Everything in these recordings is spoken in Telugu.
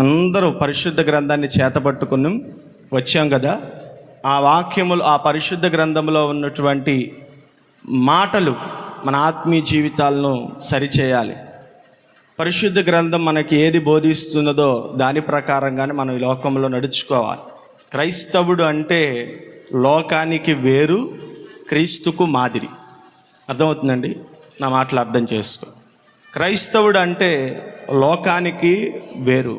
అందరూ పరిశుద్ధ గ్రంథాన్ని చేతపట్టుకుని వచ్చాం కదా. ఆ వాక్యములు, ఆ పరిశుద్ధ గ్రంథంలో ఉన్నటువంటి మాటలు మన ఆత్మీయ జీవితాలను సరిచేయాలి. పరిశుద్ధ గ్రంథం మనకి ఏది బోధిస్తున్నదో దాని ప్రకారంగానే మనం ఈ లోకంలో నడుచుకోవాలి. క్రైస్తవుడు అంటే లోకానికి వేరు, క్రీస్తుకు మాదిరి. అర్థమవుతుందండి? నా మాటలు అర్థం చేసుకో. క్రైస్తవుడు అంటే లోకానికి వేరు,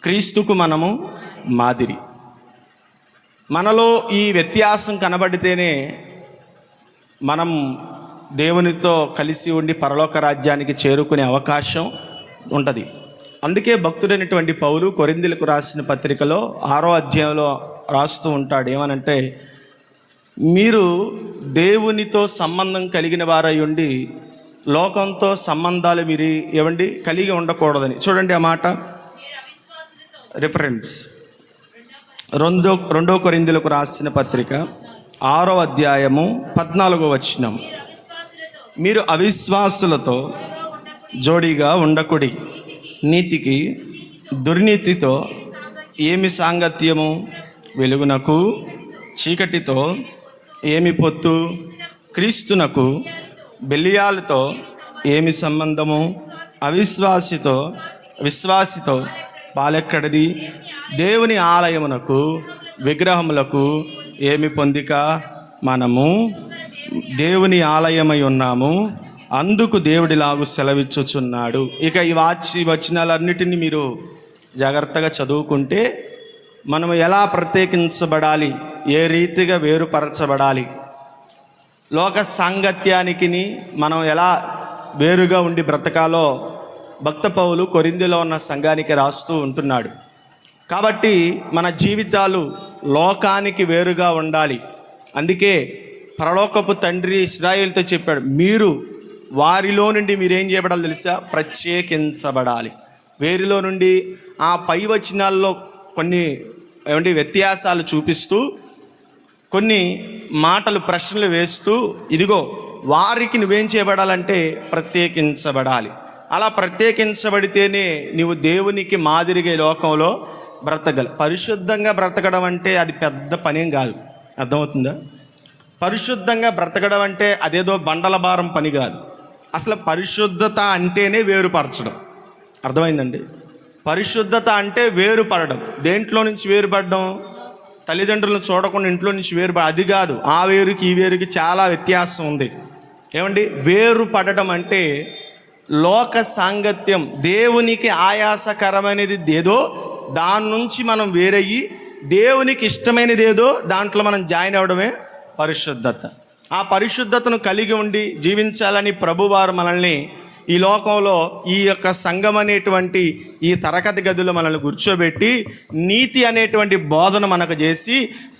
క్రీస్తుకు మనము మాదిరి. మనలో ఈ వ్యత్యాసం కనబడితేనే మనం దేవునితో కలిసి ఉండి పరలోక రాజ్యానికి చేరుకునే అవకాశం ఉంటుంది. అందుకే భక్తుడైనటువంటి పౌలు కొరింథీయులకు రాసిన పత్రికలో 6వ అధ్యాయంలో రాస్తూ ఉంటాడు. ఏమనంటే, మీరు దేవునితో సంబంధం కలిగిన వారై ఉండి లోకంతో సంబంధాలు మీరు కలిగి ఉండకూడదని. చూడండి ఆ మాట, రిఫరెన్స్ 2 కొరింథీయులకు రాసిన పత్రిక 6వ అధ్యాయము 14వ వచనం. మీరు అవిశ్వాసులతో జోడిగా ఉండకుడి, నీతికి దుర్నీతితో ఏమి సాంగత్యము, వెలుగునకు చీకటితో ఏమి పొత్తు, క్రీస్తునకు బెలియాలతో ఏమి సంబంధము, విశ్వాసితో పాలెక్కడిది, దేవుని ఆలయమునకు విగ్రహములకు ఏమి పొందిక, మనము దేవుని ఆలయమై ఉన్నాము, అందుకు దేవుడిలాగు సెలవిచ్చుచున్నాడు. ఇక ఈ వచనాలన్నిటినీ మీరు జాగ్రత్తగా చదువుకుంటే మనము ఎలా ప్రత్యేకించబడాలి, ఏ రీతిగా వేరుపరచబడాలి, లోక సాంగత్యానికి మనం ఎలా వేరుగా ఉండి బ్రతకాలో భక్త పౌలు కొరింథీలో ఉన్న సంఘానికి రాస్తూ ఉంటున్నాడు. కాబట్టి మన జీవితాలు లోకానికి వేరుగా ఉండాలి. అందుకే పరలోకపు తండ్రి ఇశ్రాయేలుతో చెప్పాడు, మీరు వారిలో నుండి మీరేం చేయబడాలి తెలుసా? ప్రత్యేకించబడాలి. వేరిలో నుండి ఆ పై వచనాల్లో కొన్ని వ్యత్యాసాలు చూపిస్తూ, కొన్ని మాటలు ప్రశ్నలు వేస్తూ, ఇదిగో వారికి నువ్వేం చేయబడాలంటే ప్రత్యేకించబడాలి. అలా ప్రత్యేకించబడితేనే నీవు దేవునికి మాదిరిగా లోకంలో బ్రతకగలవు. పరిశుద్ధంగా బ్రతకడం అంటే అది పెద్ద పనేం కాదు. అర్థమవుతుందా? పరిశుద్ధంగా బ్రతకడం అంటే అదేదో బండల భారం పని కాదు. అసలు పరిశుద్ధత అంటేనే వేరుపరచడం. అర్థమైందండి? పరిశుద్ధత అంటే వేరుపడడం. దేంట్లో నుంచి వేరుపడడం? తల్లిదండ్రులను చూడకుండా ఇంట్లో నుంచి అది కాదు. ఆ వేరుకి ఈ వేరుకి చాలా వ్యత్యాసం ఉంది. వేరుపడడం అంటే లోక సాంగత్యం, దేవునికి ఆయాసకరమైనది ఏదో దాని నుంచి మనం వేరయ్యి దేవునికి ఇష్టమైనది ఏదో దాంట్లో మనం జాయిన్ అవ్వడమే పరిశుద్ధత. ఆ పరిశుద్ధతను కలిగి ఉండి జీవించాలని ప్రభువారు మనల్ని ఈ లోకంలో ఈ యొక్క సంఘం అనేటువంటి ఈ తరగతి గదిలో మనల్ని కూర్చోబెట్టి నీతి అనేటువంటి బోధన మనకు చేసి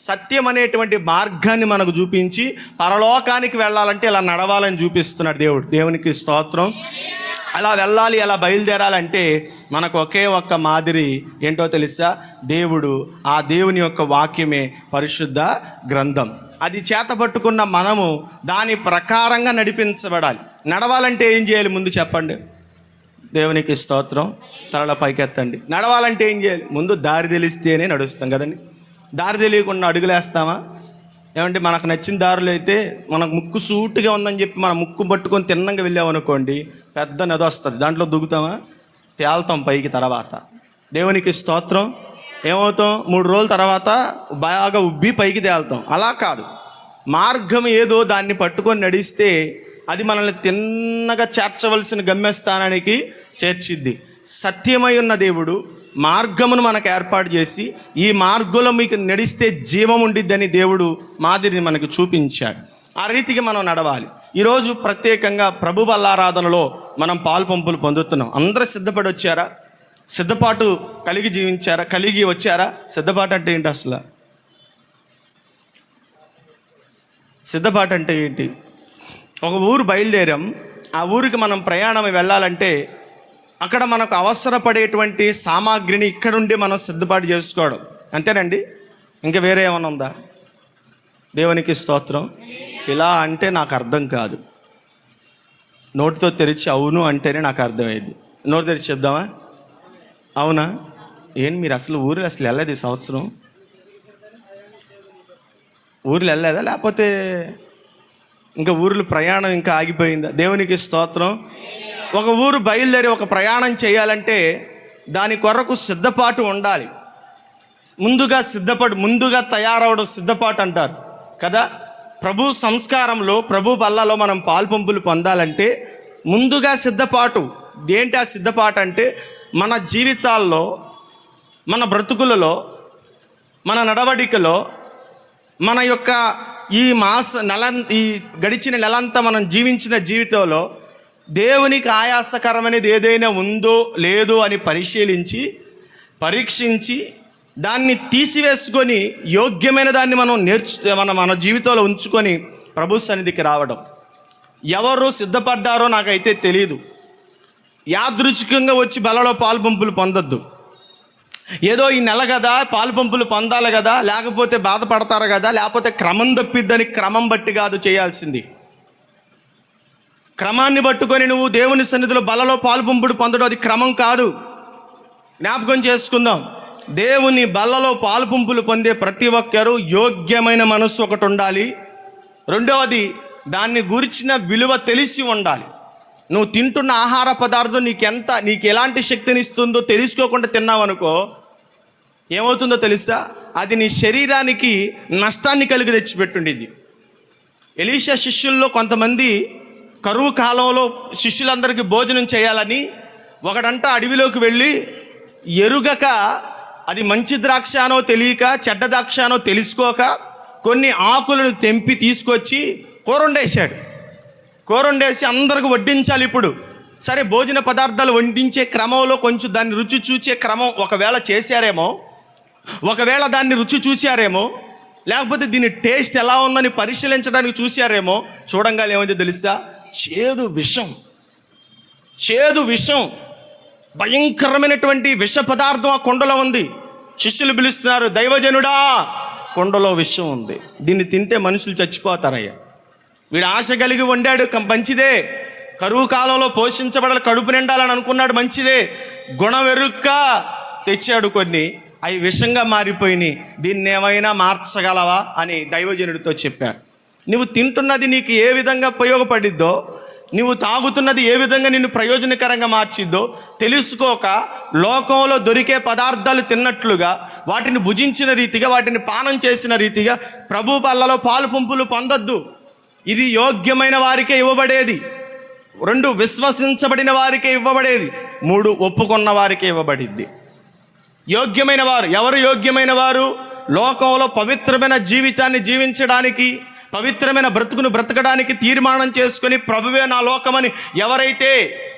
సత్యం అనేటువంటి మార్గాన్ని మనకు చూపించి పరలోకానికి వెళ్ళాలంటే ఇలా నడవాలని చూపిస్తున్నాడు దేవుడు. దేవునికి స్తోత్రం. అలా వెళ్ళాలి, అలా బయలుదేరాలంటే మనకు ఒకే ఒక్క మాదిరి ఏంటో తెలుసా? ఆ దేవుని యొక్క వాక్యమే పరిశుద్ధ గ్రంథం. అది చేతపట్టుకున్న మనము దాని ప్రకారంగా నడిపించబడాలి. నడవాలంటే ఏం చేయాలి ముందు చెప్పండి? దేవునికి స్తోత్రం. తలల పైకెత్తండి. నడవాలంటే ఏం చేయాలి? ముందు దారి తెలిస్తేనే నడుస్తాం కదండి. దారి తెలియకుండా అడుగులేస్తామా? మనకు నచ్చిన దారిలో అయితే మనకు ముక్కు సూటుగా ఉందని చెప్పి మన ముక్కు పట్టుకొని తిన్నంగా వెళ్ళామనుకోండి, పెద్ద నది వస్తుంది, దాంట్లో దిగుతామా? తేల్తాం పైకి. తర్వాత దేవునికి స్తోత్రం. ఏమవుతాం? 3 రోజుల తర్వాత బాగా ఉబ్బి పైకి తేల్తాం. అలా కాదు, మార్గం ఏదో దాన్ని పట్టుకొని నడిస్తే అది మనల్ని తిన్నగా చేర్చవలసిన గమ్యస్థానానికి చేర్చిద్ది. సత్యమై ఉన్న దేవుడు మార్గమును మనకు ఏర్పాటు చేసి ఈ మార్గంలో మీకు నడిస్తే జీవం ఉండిద్దని దేవుడు మాదిరిని మనకు చూపించాడు. ఆ రీతికి మనం నడవాలి. ఈరోజు ప్రత్యేకంగా ప్రభు బల్లారాధనలో మనం పాలు పంపులు పొందుతున్నాం. అందరూ సిద్ధపడి వచ్చారా? సిద్ధపాటు కలిగి జీవించారా? కలిగి వచ్చారా? సిద్ధపాటు అంటే ఏంటి అసలు? సిద్ధపాటు అంటే ఏంటి? ఒక ఊరు బయలుదేరాం, ఆ ఊరికి మనం ప్రయాణం వెళ్ళాలంటే అక్కడ మనకు అవసరపడేటువంటి సామాగ్రిని ఇక్కడుండి మనం సిద్ధపాటు చేసుకోవడం. అంతేనండి, ఇంకా వేరే ఏమైనా ఉందా? దేవునికి స్తోత్రం. ఇలా అంటే నాకు అర్థం కాదు. నోటితో తెరిచి అవును అంటేనే నాకు అర్థమయ్యేది. నోటి తెరిచి చెప్దామా? అవునా? మీరు అసలు ఊరు వెళ్ళలేదు ఈ సంవత్సరం? ఊర్లు వెళ్ళలేదా? లేకపోతే ఇంకా ఊర్లు ప్రయాణం ఇంకా ఆగిపోయిందా? దేవునికి స్తోత్రం. ఒక ఊరు బయలుదేరి ఒక ప్రయాణం చేయాలంటే దాని కొరకు సిద్ధపాటు ఉండాలి. ముందుగా తయారవడం సిద్ధపాటు అంటారు కదా. ప్రభు సంస్కారంలో, ప్రభు బల్లలో మనం పాలుపంపులు పొందాలంటే ముందుగా సిద్ధపాటు. ఏంటి ఆ సిద్ధపాటు అంటే, మన జీవితాల్లో, మన బ్రతుకులలో, మన నడవడికలో, మన యొక్క ఈ గడిచిన నెలంతా మనం జీవించిన జీవితంలో దేవునికి ఆయాసకరమైనది ఏదైనా ఉందో లేదో అని పరీక్షించి దాన్ని తీసివేసుకొని యోగ్యమైన దాన్ని మనం మన జీవితంలో ఉంచుకొని ప్రభు సన్నిధికి రావడం. ఎవరు సిద్ధపడ్డారో నాకైతే తెలియదు. యాదృచ్ఛికంగా వచ్చి బలలో పాలుపంపులు పొందొద్దు. ఏదో ఈ నెల కదా పాలుపంపులు పొందాలి కదా, లేకపోతే బాధపడతారు కదా, లేకపోతే క్రమం తప్పిద్దని క్రమం బట్టి కాదు చేయాల్సింది. క్రమాన్ని పట్టుకొని నువ్వు దేవుని సన్నిధిలో బలలో పాలుపంపుడు పొందడం అది క్రమం కాదు. జ్ఞాపకం చేసుకుందాం. దేవుని బల్లలో పాలుపంపులు పొందే ప్రతి ఒక్కరూ యోగ్యమైన మనస్సు ఒకటి ఉండాలి. రెండవది, దాన్ని గురించిన విలువ తెలిసి ఉండాలి. నువ్వు తింటున్న ఆహార పదార్థం నీకు ఎలాంటి శక్తిని ఇస్తుందో తెలుసుకోకుండా తిన్నావనుకో ఏమవుతుందో తెలుసా? అది నీ శరీరానికి నష్టాన్ని కలిగి తెచ్చిపెట్టుండిద్ది. ఎలీషా శిష్యుల్లో కొంతమంది కరువు కాలంలో శిష్యులందరికీ భోజనం చేయాలని ఒకడంట అడవిలోకి వెళ్ళి ఎరుగక, అది మంచి ద్రాక్షానో తెలియక, చెడ్డ ద్రాక్షానో తెలుసుకోక కొన్ని ఆకులను తెంపి తీసుకొచ్చి కూరండేసి అందరికి వడ్డించాలి. ఇప్పుడు సరే, భోజన పదార్థాలు వడ్డించే క్రమంలో కొంచెం దాన్ని రుచి చూసే క్రమం ఒకవేళ దాన్ని రుచి చూశారేమో, లేకపోతే దీని టేస్ట్ ఎలా ఉందని పరిశీలించడానికి చూశారేమో. చూడంగానే ఏమైందో తెలుసా? చేదు విషం, భయంకరమైనటువంటి విష పదార్థం ఆ కుండలో ఉంది. శిష్యులు పిలుస్తున్నారు, దైవజనుడా, కుండలో విషం ఉంది, దీన్ని తింటే మనుషులు చచ్చిపోతారయ్యా. వీడు ఆశ కలిగి వండాడు, మంచిదే. కరువు కాలంలో పోషించబడాలి, కడుపు నిండాలని అనుకున్నాడు, మంచిదే. గుణం ఎరుక్క తెచ్చాడు కొన్ని, అవి విషంగా మారిపోయినాయి. దీన్ని ఏమైనా మార్చగలవా అని దైవజనుడితో చెప్పాడు. నువ్వు తింటున్నది నీకు ఏ విధంగా ఉపయోగపడిద్దో, నువ్వు తాగుతున్నది ఏ విధంగా నిన్ను ప్రయోజనకరంగా మార్చిద్దో తెలుసుకోక లోకంలో దొరికే పదార్థాలు తిన్నట్లుగా, వాటిని భుజించిన రీతిగా, వాటిని పానం చేసిన రీతిగా ప్రభు బల్లలో పాలుపంపులు పొందొద్దు. ఇది యోగ్యమైన వారికే ఇవ్వబడేది. 2, విశ్వసించబడిన వారికే ఇవ్వబడేది. 3, ఒప్పుకున్న వారికే ఇవ్వబడిద్ది. యోగ్యమైన వారు ఎవరు? యోగ్యమైన వారు లోకంలో పవిత్రమైన జీవితాన్ని జీవించడానికి, పవిత్రమైన బ్రతుకును బ్రతకడానికి తీర్మానం చేసుకొని ప్రభువే నా లోకమని ఎవరైతే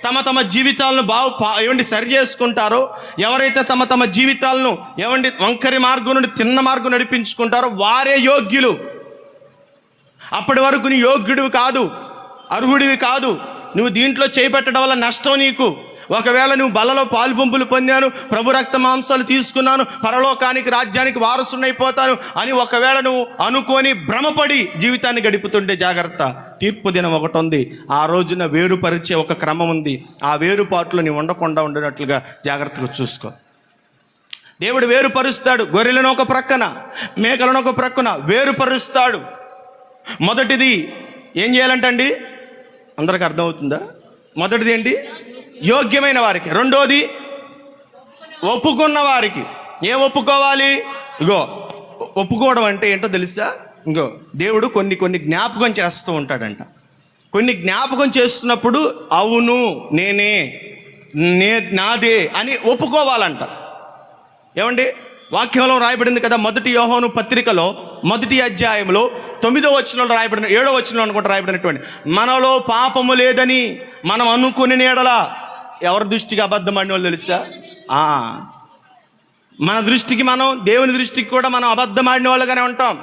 తమ జీవితాలను సరి చేసుకుంటారో, ఎవరైతే తమ జీవితాలను వంకరి మార్గం నుండి తిన్న మార్గం నడిపించుకుంటారో వారే యోగ్యులు. అప్పటి వరకు నీ యోగ్యుడివి కాదు, అర్హుడివి కాదు. నువ్వు దీంట్లో చేపట్టడం వల్ల నష్టం నీకు. ఒకవేళ నువ్వు బలలో పాలుపంపులు పొందాను, ప్రభు రక్త మాంసాలు తీసుకున్నాను, పరలోకానికి రాజ్యానికి వారసునైపోతాను అని ఒకవేళ నువ్వు అనుకొని భ్రమపడి జీవితాన్ని గడుపుతుంటే జాగ్రత్త. తీర్పు దినం ఒకటి ఉంది. ఆ రోజున వేరుపరిచే ఒక క్రమం ఉంది. ఆ వేరుపాట్లు నీవు ఉండకుండా ఉండినట్లుగా జాగ్రత్తగా చూసుకో. దేవుడు వేరుపరుస్తాడు. గొర్రెలను ఒక ప్రక్కన, మేకలను ఒక ప్రక్కన వేరుపరుస్తాడు. మొదటిది ఏం చేయాలంటండి? అందరికి అర్థమవుతుందా? మొదటిది ఏంటి? యోగ్యమైన వారికి. రెండోది ఒప్పుకున్న వారికి. ఏం ఒప్పుకోవాలి? ఒప్పుకోవడం అంటే ఏంటో తెలుసా? దేవుడు కొన్ని జ్ఞాపకం చేస్తూ ఉంటాడంట. కొన్ని జ్ఞాపకం చేస్తున్నప్పుడు అవును నాదే అని ఒప్పుకోవాలంట. ఏమండి, వాక్యంలో రాయబడింది కదా, 1 యోహాను పత్రికలో 1వ అధ్యాయంలో 9వ వచనంలో రాయబడిన, 7వ వచనంలో అనుకుంటా రాయబడినటువంటి, మనలో పాపము లేదని మనం అనుకుని నీడలా. ఎవరి దృష్టికి అబద్ధం ఆడిన వాళ్ళు తెలుసా? మన దృష్టికి, దేవుని దృష్టికి కూడా మనం అబద్ధం ఆడిన వాళ్ళగానే ఉంటాం.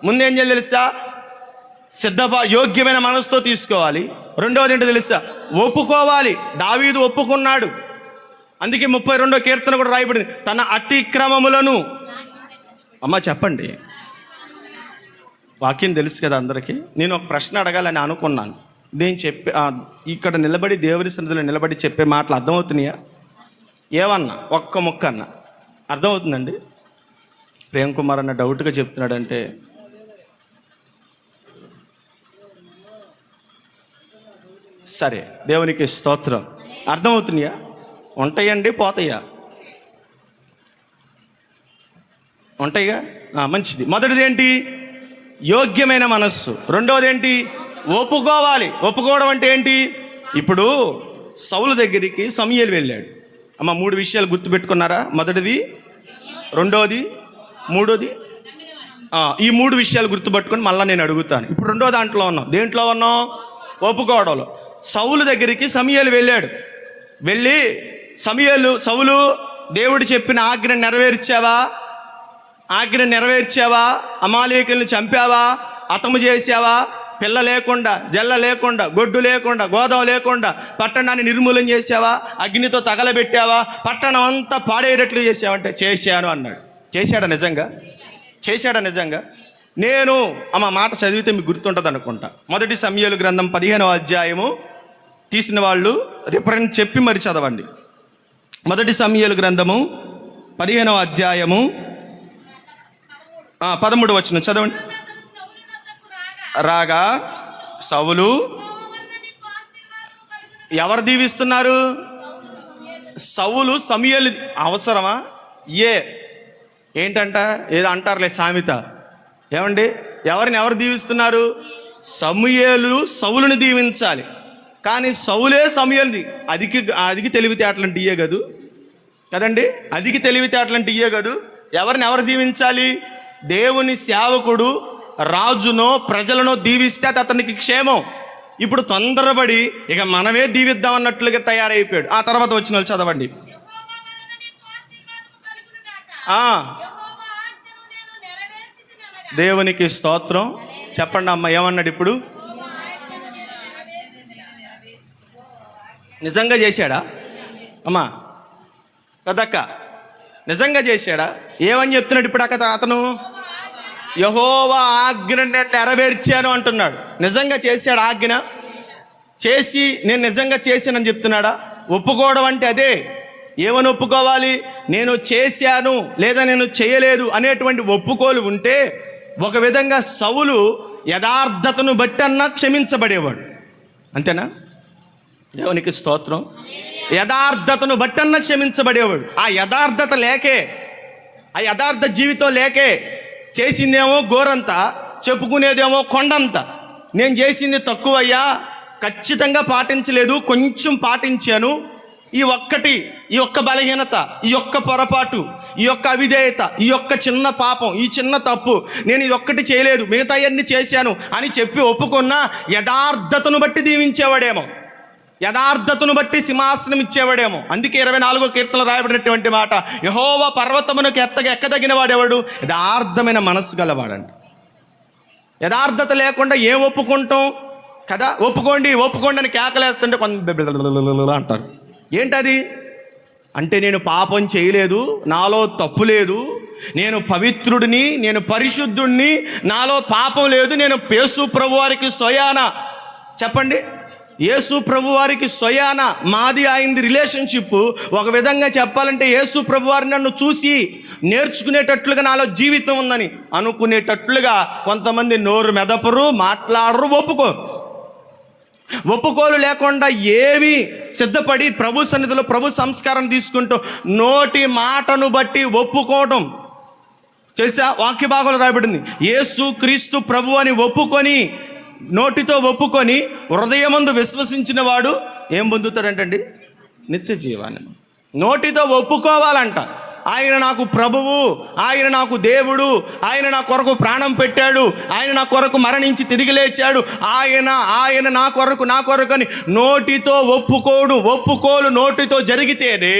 ముందేం చేయాలి తెలుసా? యోగ్యమైన మనసుతో తీసుకోవాలి. రెండవది ఏంటో తెలుసా? ఒప్పుకోవాలి. దావీదు ఒప్పుకున్నాడు. అందుకే 32వ కీర్తన కూడా రాయబడింది, తన అతిక్రమములను. అమ్మ చెప్పండి, వాక్యం తెలుసు కదా అందరికీ. నేను ఒక ప్రశ్న అడగాలని అనుకున్నాను. నేను ఇక్కడ నిలబడి దేవుని సన్నిధిలో నిలబడి చెప్పే మాటలు అర్థమవుతున్నాయా? ఏమన్నా ఒక్క ముక్క అన్న అర్థమవుతుందండి? ప్రేమ్ కుమార్ అన్న డౌట్గా చెప్తున్నాడంటే సరే, దేవునికి స్తోత్రం. అర్థమవుతున్నాయా? ఉంటాయండి, పోతాయా? ఉంటాయిగా, మంచిది. మొదటిది ఏంటి? యోగ్యమైన మనస్సు. రెండవది ఏంటి? ఒప్పుకోవాలి. ఒప్పుకోవడం అంటే ఏంటి? ఇప్పుడు సౌలు దగ్గరికి సమూయేలు వెళ్ళాడు. 3 విషయాలు గుర్తుపెట్టుకున్నారా? మొదటిది, రెండోది, మూడోది. ఈ 3 విషయాలు గుర్తుపెట్టుకొని మళ్ళీ నేను అడుగుతాను. ఇప్పుడు రెండో దాంట్లో ఉన్నాం. దేంట్లో ఉన్నాం? ఒప్పుకోవడంలో. సౌలు దగ్గరికి సమూయేలు వెళ్ళాడు. వెళ్ళి సౌలు, దేవుడు చెప్పిన ఆజ్ఞ నెరవేర్చావా? ఆజ్ఞ నెరవేర్చావా? అమాలేకులను చంపావా? హతము చేసావా? పిల్ల లేకుండా, జల్ల లేకుండా, గొడ్డు లేకుండా, గోధుమ లేకుండా పట్టణాన్ని నిర్మూలన చేసావా? అగ్నితో తగలబెట్టావా? పట్టణం అంతా పాడేటట్లు చేసావంటే చేశాను అన్నాడు. చేశాడా నిజంగా? చేశాడా నిజంగా? నేను మాట చదివితే మీకు గుర్తుంటుంది అనుకుంటా. మొదటి సమూయేలు గ్రంథం 15వ అధ్యాయము తీసిన వాళ్ళు రిఫరెన్స్ చెప్పి మరి చదవండి. మొదటి సమూయేలు గ్రంథము 15వ అధ్యాయము 13వ వచనం చదవండి. రాగా సౌలు ఎవరు దీవిస్తున్నారు? సౌలు సమూయేలు. అవసరమా? ఏంటంట ఏదో అంటారులే సామెత. ఏమండి, ఎవరు దీవిస్తున్నారు? సమూయేలు సౌలుని దీవించాలి, కానీ సౌలే సమూయేలుని. అదికి తెలివితేటలంటే ఇయ్యే కదండి. అదికి తెలివితేటలంటే ఇయ్యే ఎవరు దీవించాలి? దేవుని సేవకుడు రాజునో ప్రజలనో దీవిస్తే అది అతనికి క్షేమం. ఇప్పుడు తొందరపడి ఇక మనమే దీవిద్దాం అన్నట్లుగా తయారైపోయాడు. ఆ తర్వాత వచ్చిన వాళ్ళు చదవండి. దేవునికి స్తోత్రం. చెప్పండి అమ్మ, ఏమన్నాడు ఇప్పుడు? నిజంగా చేశాడా అమ్మా? కదక్క, నిజంగా చేశాడా? ఏమని చెప్తున్నాడు ఇప్పుడు అతను? యెహోవా ఆజ్ఞ నేను నెరవేర్చాను అంటున్నాడు. నిజంగా చేశాడు ఆజ్ఞ? చేసి నేను నిజంగా చేశానని చెప్తున్నాడా? ఒప్పుకోవడం అంటే అదే. ఏమని ఒప్పుకోవాలి? నేను చేశాను లేదా నేను చేయలేదు అనేటువంటి ఒప్పుకోలు ఉంటే ఒక విధంగా సౌలు యథార్థతను బట్టి అన్నా క్షమించబడేవాడు. అంతేనా? దేవునికి స్తోత్రం. యథార్థతను బట్టి అన్నా క్షమించబడేవాడు. ఆ యథార్థత లేకే, ఆ యథార్థ జీవితం లేకే చేసిందేమో గోరంత, చెప్పుకునేదేమో కొండంత. నేను చేసింది తక్కువయ్యా, ఖచ్చితంగా పాటించలేదు, కొంచెం పాటించాను. ఈ ఒక్క బలహీనత, ఈ ఒక్క పొరపాటు, ఈ ఒక్క అవిధేయత, ఈ ఒక్క చిన్న పాపం, ఈ చిన్న తప్పు, నేను ఇది ఒక్కటి చేయలేదు, మిగతా అన్ని చేశాను అని చెప్పి ఒప్పుకున్నా యథార్థతను బట్టి దీవించేవాడేమో, యథార్థతను బట్టి సింహాసనం ఇచ్చేవాడేమో. అందుకే 24వ కీర్తనలో రాయబడినటువంటి మాట, యెహోవా పర్వతమునకు ఎక్కదగిన వాడేవాడు? యథార్థమైన మనస్సు గలవాడండి. యథార్థత లేకుండా ఏం ఒప్పుకుంటాం కదా? ఒప్పుకోండి అని కేకలేస్తుంటే కొంత అంటారు. ఏంటది అంటే? నేను పాపం చేయలేదు, నాలో తప్పు లేదు, నేను పవిత్రుడిని, నేను పరిశుద్ధుడిని, నాలో పాపం లేదు, నేను యేసు ప్రభువారికి స్వయాన. చెప్పండి, యేసు ప్రభువారికి స్వయాన మాది అయింది రిలేషన్షిప్. ఒక విధంగా చెప్పాలంటే యేసు ప్రభువారిని నన్ను చూసి నేర్చుకునేటట్లుగా నాలో జీవితం ఉందని అనుకునేటట్లుగా కొంతమంది నోరు మెదపరు, మాట్లాడరు, ఒప్పుకోలు లేకుండా ఏవి సిద్ధపడి ప్రభు సన్నిధిలో ప్రభు సంస్కారం తీసుకుంటూ నోటి మాటను బట్టి ఒప్పుకోవడం. తెలుసా? వాక్య భాగంలో రాయబడింది, యేసు క్రీస్తు ప్రభు అని ఒప్పుకొని, నోటితో ఒప్పుకొని హృదయమందు విశ్వసించిన వాడు ఏం పొందుతాడంటండి? నిత్య జీవాన్ని. నోటితో ఒప్పుకోవాలంట, ఆయన నాకు ప్రభువు, ఆయన నాకు దేవుడు, ఆయన నా కొరకు ప్రాణం పెట్టాడు, ఆయన నా కొరకు మరణించి తిరిగి లేచాడు, ఆయన నా కొరకు అని నోటితో ఒప్పుకోలు నోటితో జరిగితేనే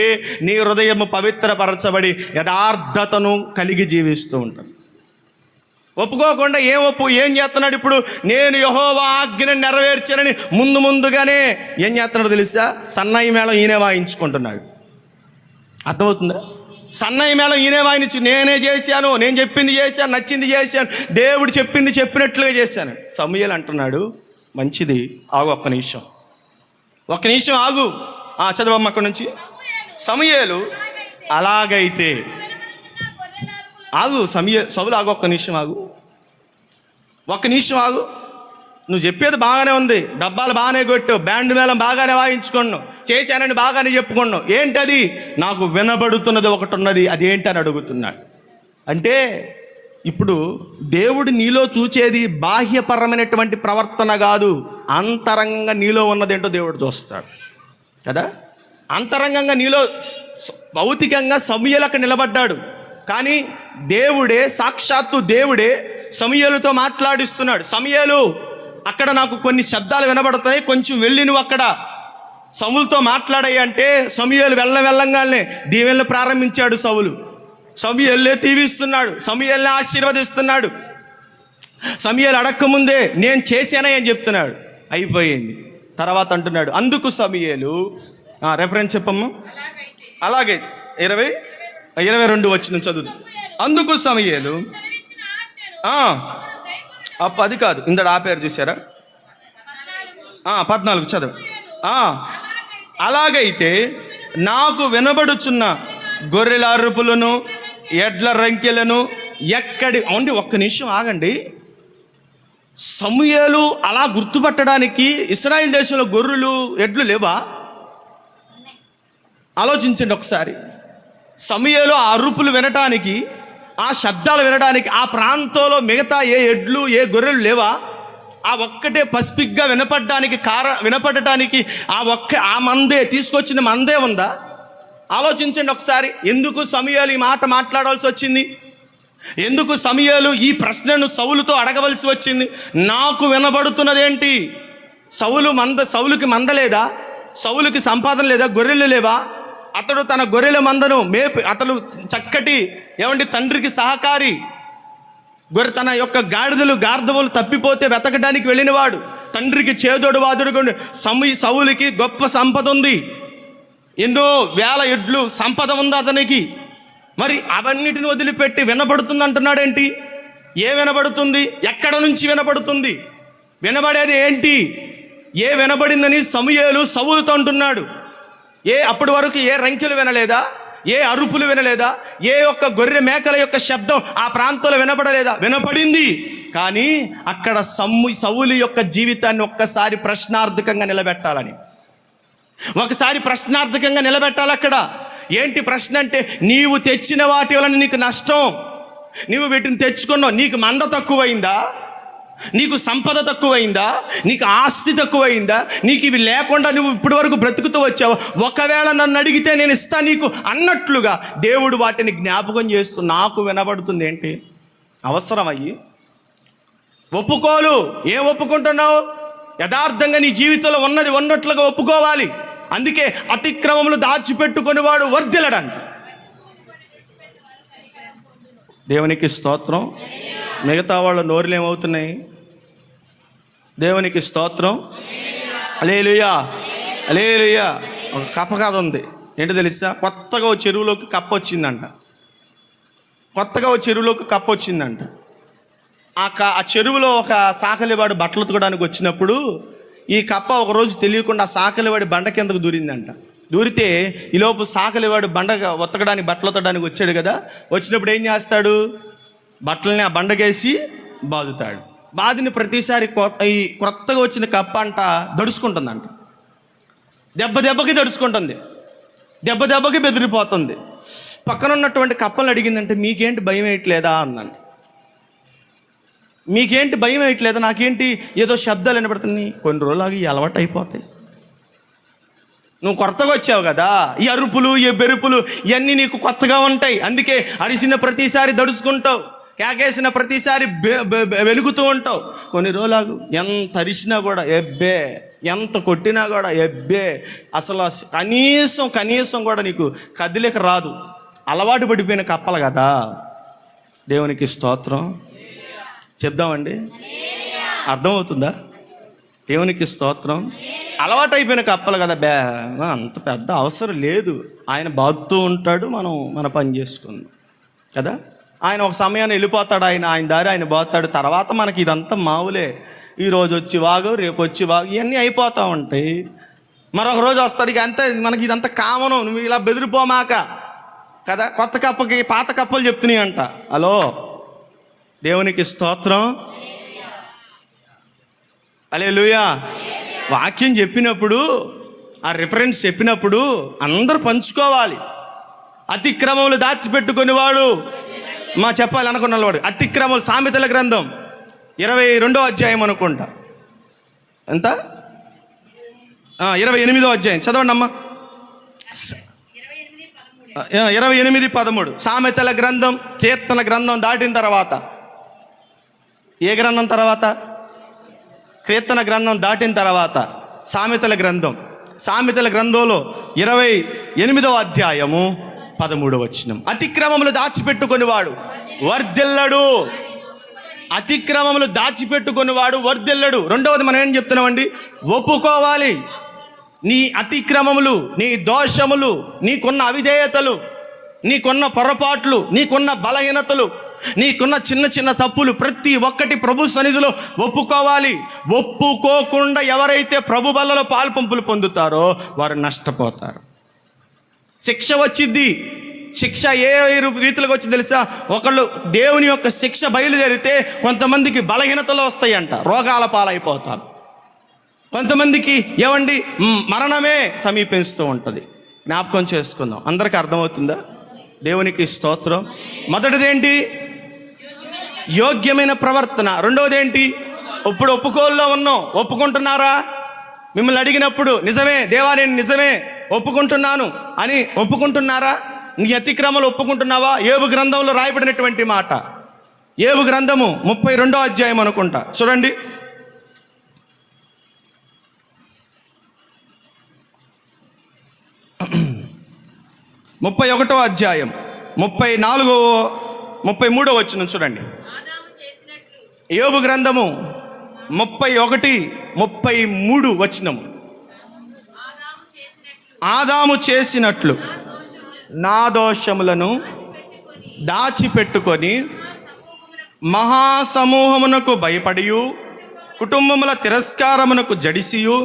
నీ హృదయము పవిత్రపరచబడి యథార్థతను కలిగి జీవిస్తూ ఉంటుంది. ఒప్పుకోకుండా ఏం చేస్తున్నాడు ఇప్పుడు? నేను యెహోవా ఆజ్ఞను నెరవేర్చానని ముందుగానే ఏం చేస్తున్నాడు తెలుసా? సన్నాయి మేళం ఈయనే వాయించుకుంటున్నాడు. అర్థమవుతుందా? సన్నాయి మేళం ఈయనే వాయించి, నేనే చేశాను, నేను చెప్పింది చేశాను, నచ్చింది చేశాను, దేవుడు చెప్పింది చెప్పినట్లుగా చేశాను. సమూయేలు అంటున్నాడు, మంచిది, ఆగు, ఒక్క నిమిషం ఆగు. చదవమ్మ అక్కడి నుంచి. సమూయేలు అలాగైతే ఆగు సౌలు ఆగు, ఒక్క నిమిషం ఆగు, నువ్వు చెప్పేది బాగానే ఉంది, డబ్బాలు బాగానే కొట్టావు, బ్యాండ్ మేళం బాగానే వాయించుకున్నావు, చేశానని బాగానే చెప్పుకున్నావు, ఏంటది? నాకు వినబడుతున్నది ఒకటి ఉన్నది, అది ఏంటని అడుగుతున్నాడు. అంటే ఇప్పుడు దేవుడు నీలో చూచేది బాహ్యపరమైనటువంటి ప్రవర్తన కాదు, అంతరంగంగా నీలో ఉన్నదేంటో దేవుడు చూస్తాడు కదా. అంతరంగంగా నీలో భౌతికంగా సమూయేలు నిలబడ్డాడు, కానీ దేవుడే, సాక్షాత్తు దేవుడే సమూయేలుతో మాట్లాడిస్తున్నాడు. సమూయేలు, అక్కడ నాకు కొన్ని శబ్దాలు వినబడుతున్నాయి, కొంచెం వెళ్ళి నువ్వు అక్కడ సౌలుతో మాట్లాడాయి అంటే సమూయేలు వెళ్ళంగానే దీవెనలు ప్రారంభించాడు. సమూయేలే దీవిస్తున్నాడు, సమూయేలుని ఆశీర్వదిస్తున్నాడు. సమూయేలు అడక్కముందే నేను చేశానని అని చెప్తున్నాడు. అయిపోయింది. తర్వాత అంటున్నాడు, అందుకు సమూయేలు, రెఫరెన్స్ చెప్పమ్మా. అలాగే 22 వచ్చిన చదువు. అందుకు సమూయేలు, అది కాదు, ఇందడు ఆపేరు చూసారా, 14 చదువు. అలాగైతే నాకు వినబడుచున్న గొర్రెల అరుపులను, ఎడ్ల రంకెలను అవుండి, ఒక్క నిమిషం ఆగండి. సమూయేలు అలా గుర్తుపట్టడానికి ఇశ్రాయేల్ దేశంలో గొర్రెలు, ఎడ్లు లేవా? ఆలోచించండి ఒకసారి. సమూయేలు ఆ అరుపులు వినటానికి, ఆ శబ్దాలు వినడానికి ఆ ప్రాంతంలో మిగతా ఏ ఎడ్లు, ఏ గొర్రెలు లేవా? ఆ ఒక్కటే పసిఫిక్గా వినపడటానికి ఆ మందే, తీసుకొచ్చిన మందే ఉందా? ఆలోచించండి ఒకసారి. ఎందుకు సమూయేలు ఈ మాట మాట్లాడాల్సి వచ్చింది? ఎందుకు సమూయేలు ఈ ప్రశ్నను సౌలుతో అడగవలసి వచ్చింది? నాకు వినబడుతున్నదేంటి? సౌలుకి మంద లేదా? సౌలుకి సంపాదన లేదా? గొర్రెలు లేవా? అతడు తన గొర్రెల మందను అతడు చక్కటి తండ్రికి సహకారి. తన యొక్క గార్ధవులు తప్పిపోతే వెతకడానికి వెళ్ళినవాడు. తండ్రికి చేదోడు వాదుడుగా సౌలుకి గొప్ప సంపద ఉంది, ఎన్నో వేల ఎడ్లు సంపద ఉంది అతనికి. మరి అవన్నిటిని వదిలిపెట్టి వినబడుతుంది అంటున్నాడేంటి? ఏ వినబడుతుంది? ఎక్కడ నుంచి వినబడుతుంది? వినబడేది ఏంటి? ఏ వినబడిందని సమూయేలు సౌలుతో అంటున్నాడు. అప్పటి వరకు ఏ రంకెలు వినలేదా? ఏ అరుపులు వినలేదా? ఏ ఒక్క గొర్రె మేకల యొక్క శబ్దం ఆ ప్రాంతంలో వినపడలేదా? వినపడింది. కానీ అక్కడ సౌలు యొక్క జీవితాన్ని ఒక్కసారి ప్రశ్నార్థకంగా నిలబెట్టాలని, అక్కడ ఏంటి ప్రశ్న అంటే, నీవు తెచ్చిన వాటి వలన నీకు నష్టం, నీవు వీటిని తెచ్చుకున్నావు, నీకు మంద తక్కువైందా? నీకు సంపద తక్కువైందా? నీకు ఆస్తి తక్కువైందా? నీకు ఇవి లేకుండా నువ్వు ఇప్పటి వరకు బ్రతుకుతూ వచ్చావు. ఒకవేళ నన్ను అడిగితే నేను ఇస్తా నీకు అన్నట్లుగా దేవుడు వాటిని జ్ఞాపకం చేస్తూ నాకు వినబడుతుంది. ఏంటి అవసరమయ్యి ఒప్పుకోలు. ఏం ఒప్పుకుంటున్నావు? యథార్థంగా నీ జీవితంలో ఉన్నది ఉన్నట్లుగా ఒప్పుకోవాలి. అందుకే అతిక్రమములు దాచిపెట్టుకుని వాడు వర్ధిల్లడంట. దేవునికి స్తోత్రం. మిగతా వాళ్ళ నోరులు ఏమవుతున్నాయి? దేవునికి స్తోత్రం. హల్లెలూయా, హల్లెలూయా. ఒక కప్ప కథ ఉంది, ఏంటో తెలుసా? కొత్తగా ఓ చెరువులోకి కప్ప వచ్చిందంట. ఆ చెరువులో ఒక సాకలివాడు బట్టలు ఉతకడానికి వచ్చినప్పుడు ఈ కప్ప ఒకరోజు తెలియకుండా సాకలివాడి బండ కిందకు దూరిందంట. దూరితే ఈలోపు సాకలివాడు ఉతకడానికి బట్టలు ఉతకడానికి వచ్చాడు కదా. వచ్చినప్పుడు ఏం చేస్తాడు? బట్టలని ఆ బండకేసి బాదుతాడు. బాదిని ప్రతిసారి ఈ కొత్తగా వచ్చిన కప్ప అంట దడుచుకుంటుందంట. దెబ్బకి దడుచుకుంటుంది, దెబ్బకి బెదిరిపోతుంది. పక్కన ఉన్నటువంటి కప్పలను అడిగిందంటే, మీకేంటి భయం వేయట్లేదా అందంట. మీకేంటి భయం వేయట్లేదా? నాకేంటి ఏదో శబ్దాలు వినపడుతున్నాయి. కొన్ని రోజులాగా ఈ అలవాటు అయిపోతాయి. నువ్వు కొత్తగా వచ్చావు కదా, ఈ అరుపులు, ఈ బెరుపులు ఇవన్నీ నీకు కొత్తగా ఉంటాయి. అందుకే అరిసిన ప్రతిసారి దడుచుకుంటావు, కేకేసిన ప్రతిసారి వెలుగుతూ ఉంటావు. కొన్ని రోజులు ఎంత అరిచినా కూడా ఎబ్బే, ఎంత కొట్టినా కూడా ఎబ్బే, అసలు కనీసం కూడా నీకు కదిలిక రాదు. అలవాటు పడిపోయిన కప్పలు కదా. దేవునికి స్తోత్రం చెప్దామండి. అర్థమవుతుందా? దేవునికి స్తోత్రం. అలవాటు అయిపోయిన కప్పలు కదా, అంత పెద్ద అవసరం లేదు. ఆయన బాదుతూ ఉంటాడు, మన పని చేసుకుందాం కదా. ఆయన ఒక సమయాన్ని వెళ్ళిపోతాడు, ఆయన దారి ఆయన బాగుతాడు. తర్వాత మనకి ఇదంతా మావులే. ఈరోజు వచ్చి వాగు, రేపు వచ్చి వాగు, ఇవన్నీ అయిపోతూ ఉంటాయి. మరొక రోజు వస్తాడు. ఇక అంతే, మనకి ఇదంతా కామను, నువ్వు ఇలా బెదిరిపోమాక కదా. కొత్త కప్పకి పాత కప్పలు చెప్తున్నాయి అంట. హలో, దేవునికి స్తోత్రం. హల్లెలూయా. వాక్యం చెప్పినప్పుడు, ఆ రిఫరెన్స్ చెప్పినప్పుడు అందరూ పంచుకోవాలి. అతిక్రమములు దాచిపెట్టుకునేవాడు చెప్పాలి అనుకున్నవాడు. అతిక్రమములు, సామెతల గ్రంథం 22వ అధ్యాయం అనుకుంటా. ఎంత? 28వ అధ్యాయం చదవండి అమ్మా. 28:13. సామెతల గ్రంథం, కీర్తన గ్రంథం దాటిన తర్వాత, ఏ గ్రంథం తర్వాత? కీర్తన గ్రంథం దాటిన తర్వాత సామెతల గ్రంథం. సామెతల గ్రంథంలో 28వ అధ్యాయము 13వ వచనం. అతిక్రమములు దాచిపెట్టుకునేవాడు వర్ధిల్లడు. అతిక్రమములు దాచిపెట్టుకునేవాడు వర్ధిల్లడు. రెండవది మనం ఏం చెప్తున్నామండి? ఒప్పుకోవాలి. నీ అతిక్రమములు, నీ దోషములు, నీకున్న అవిధేయతలు, నీకున్న పొరపాట్లు, నీకున్న బలహీనతలు, నీకున్న చిన్న చిన్న తప్పులు ప్రతి ఒక్కటి ప్రభు సన్నిధిలో ఒప్పుకోవాలి. ఒప్పుకోకుండా ఎవరైతే ప్రభు బల్లలో పాల్పంపులు పొందుతారో వారు నష్టపోతారు. శిక్ష వచ్చింది. శిక్ష ఏ రీతిలోకి వచ్చి తెలుసా? ఒకళ్ళు దేవుని యొక్క శిక్ష బయలుదేరితే కొంతమందికి బలహీనతలు వస్తాయంట, రోగాల పాలైపోతారు. కొంతమందికి ఏమండి మరణమే సమీపిస్తూ ఉంటుంది. జ్ఞాపకం చేసుకుందాం. అందరికీ అర్థమవుతుందా? దేవునికి స్తోత్రం. మొదటిదేంటి? యోగ్యమైన ప్రవర్తన. రెండవది ఏంటి? ఇప్పుడు ఒప్పుకోల్లో ఉన్నాం. ఒప్పుకుంటున్నారా? మిమ్మల్ని అడిగినప్పుడు నిజమే దేవా, నేను నిజమే ఒప్పుకుంటున్నాను అని ఒప్పుకుంటున్నారా? నీ అతిక్రమలు ఒప్పుకుంటున్నావా? యోబు గ్రంథంలో రాయబడినటువంటి మాట. యోబు గ్రంథము 32వ అధ్యాయం అనుకుంటా, చూడండి. ముప్పై 31వ అధ్యాయం 33వ వచనం చూడండి. యోబు గ్రంథము 31:33 వచనం. ఆదాము చేసినట్లు నా దోషములను దాచిపెట్టుకొని మహాసమూహమునకు భయపడియు కుటుంబముల తిరస్కారమునకు జడిసియు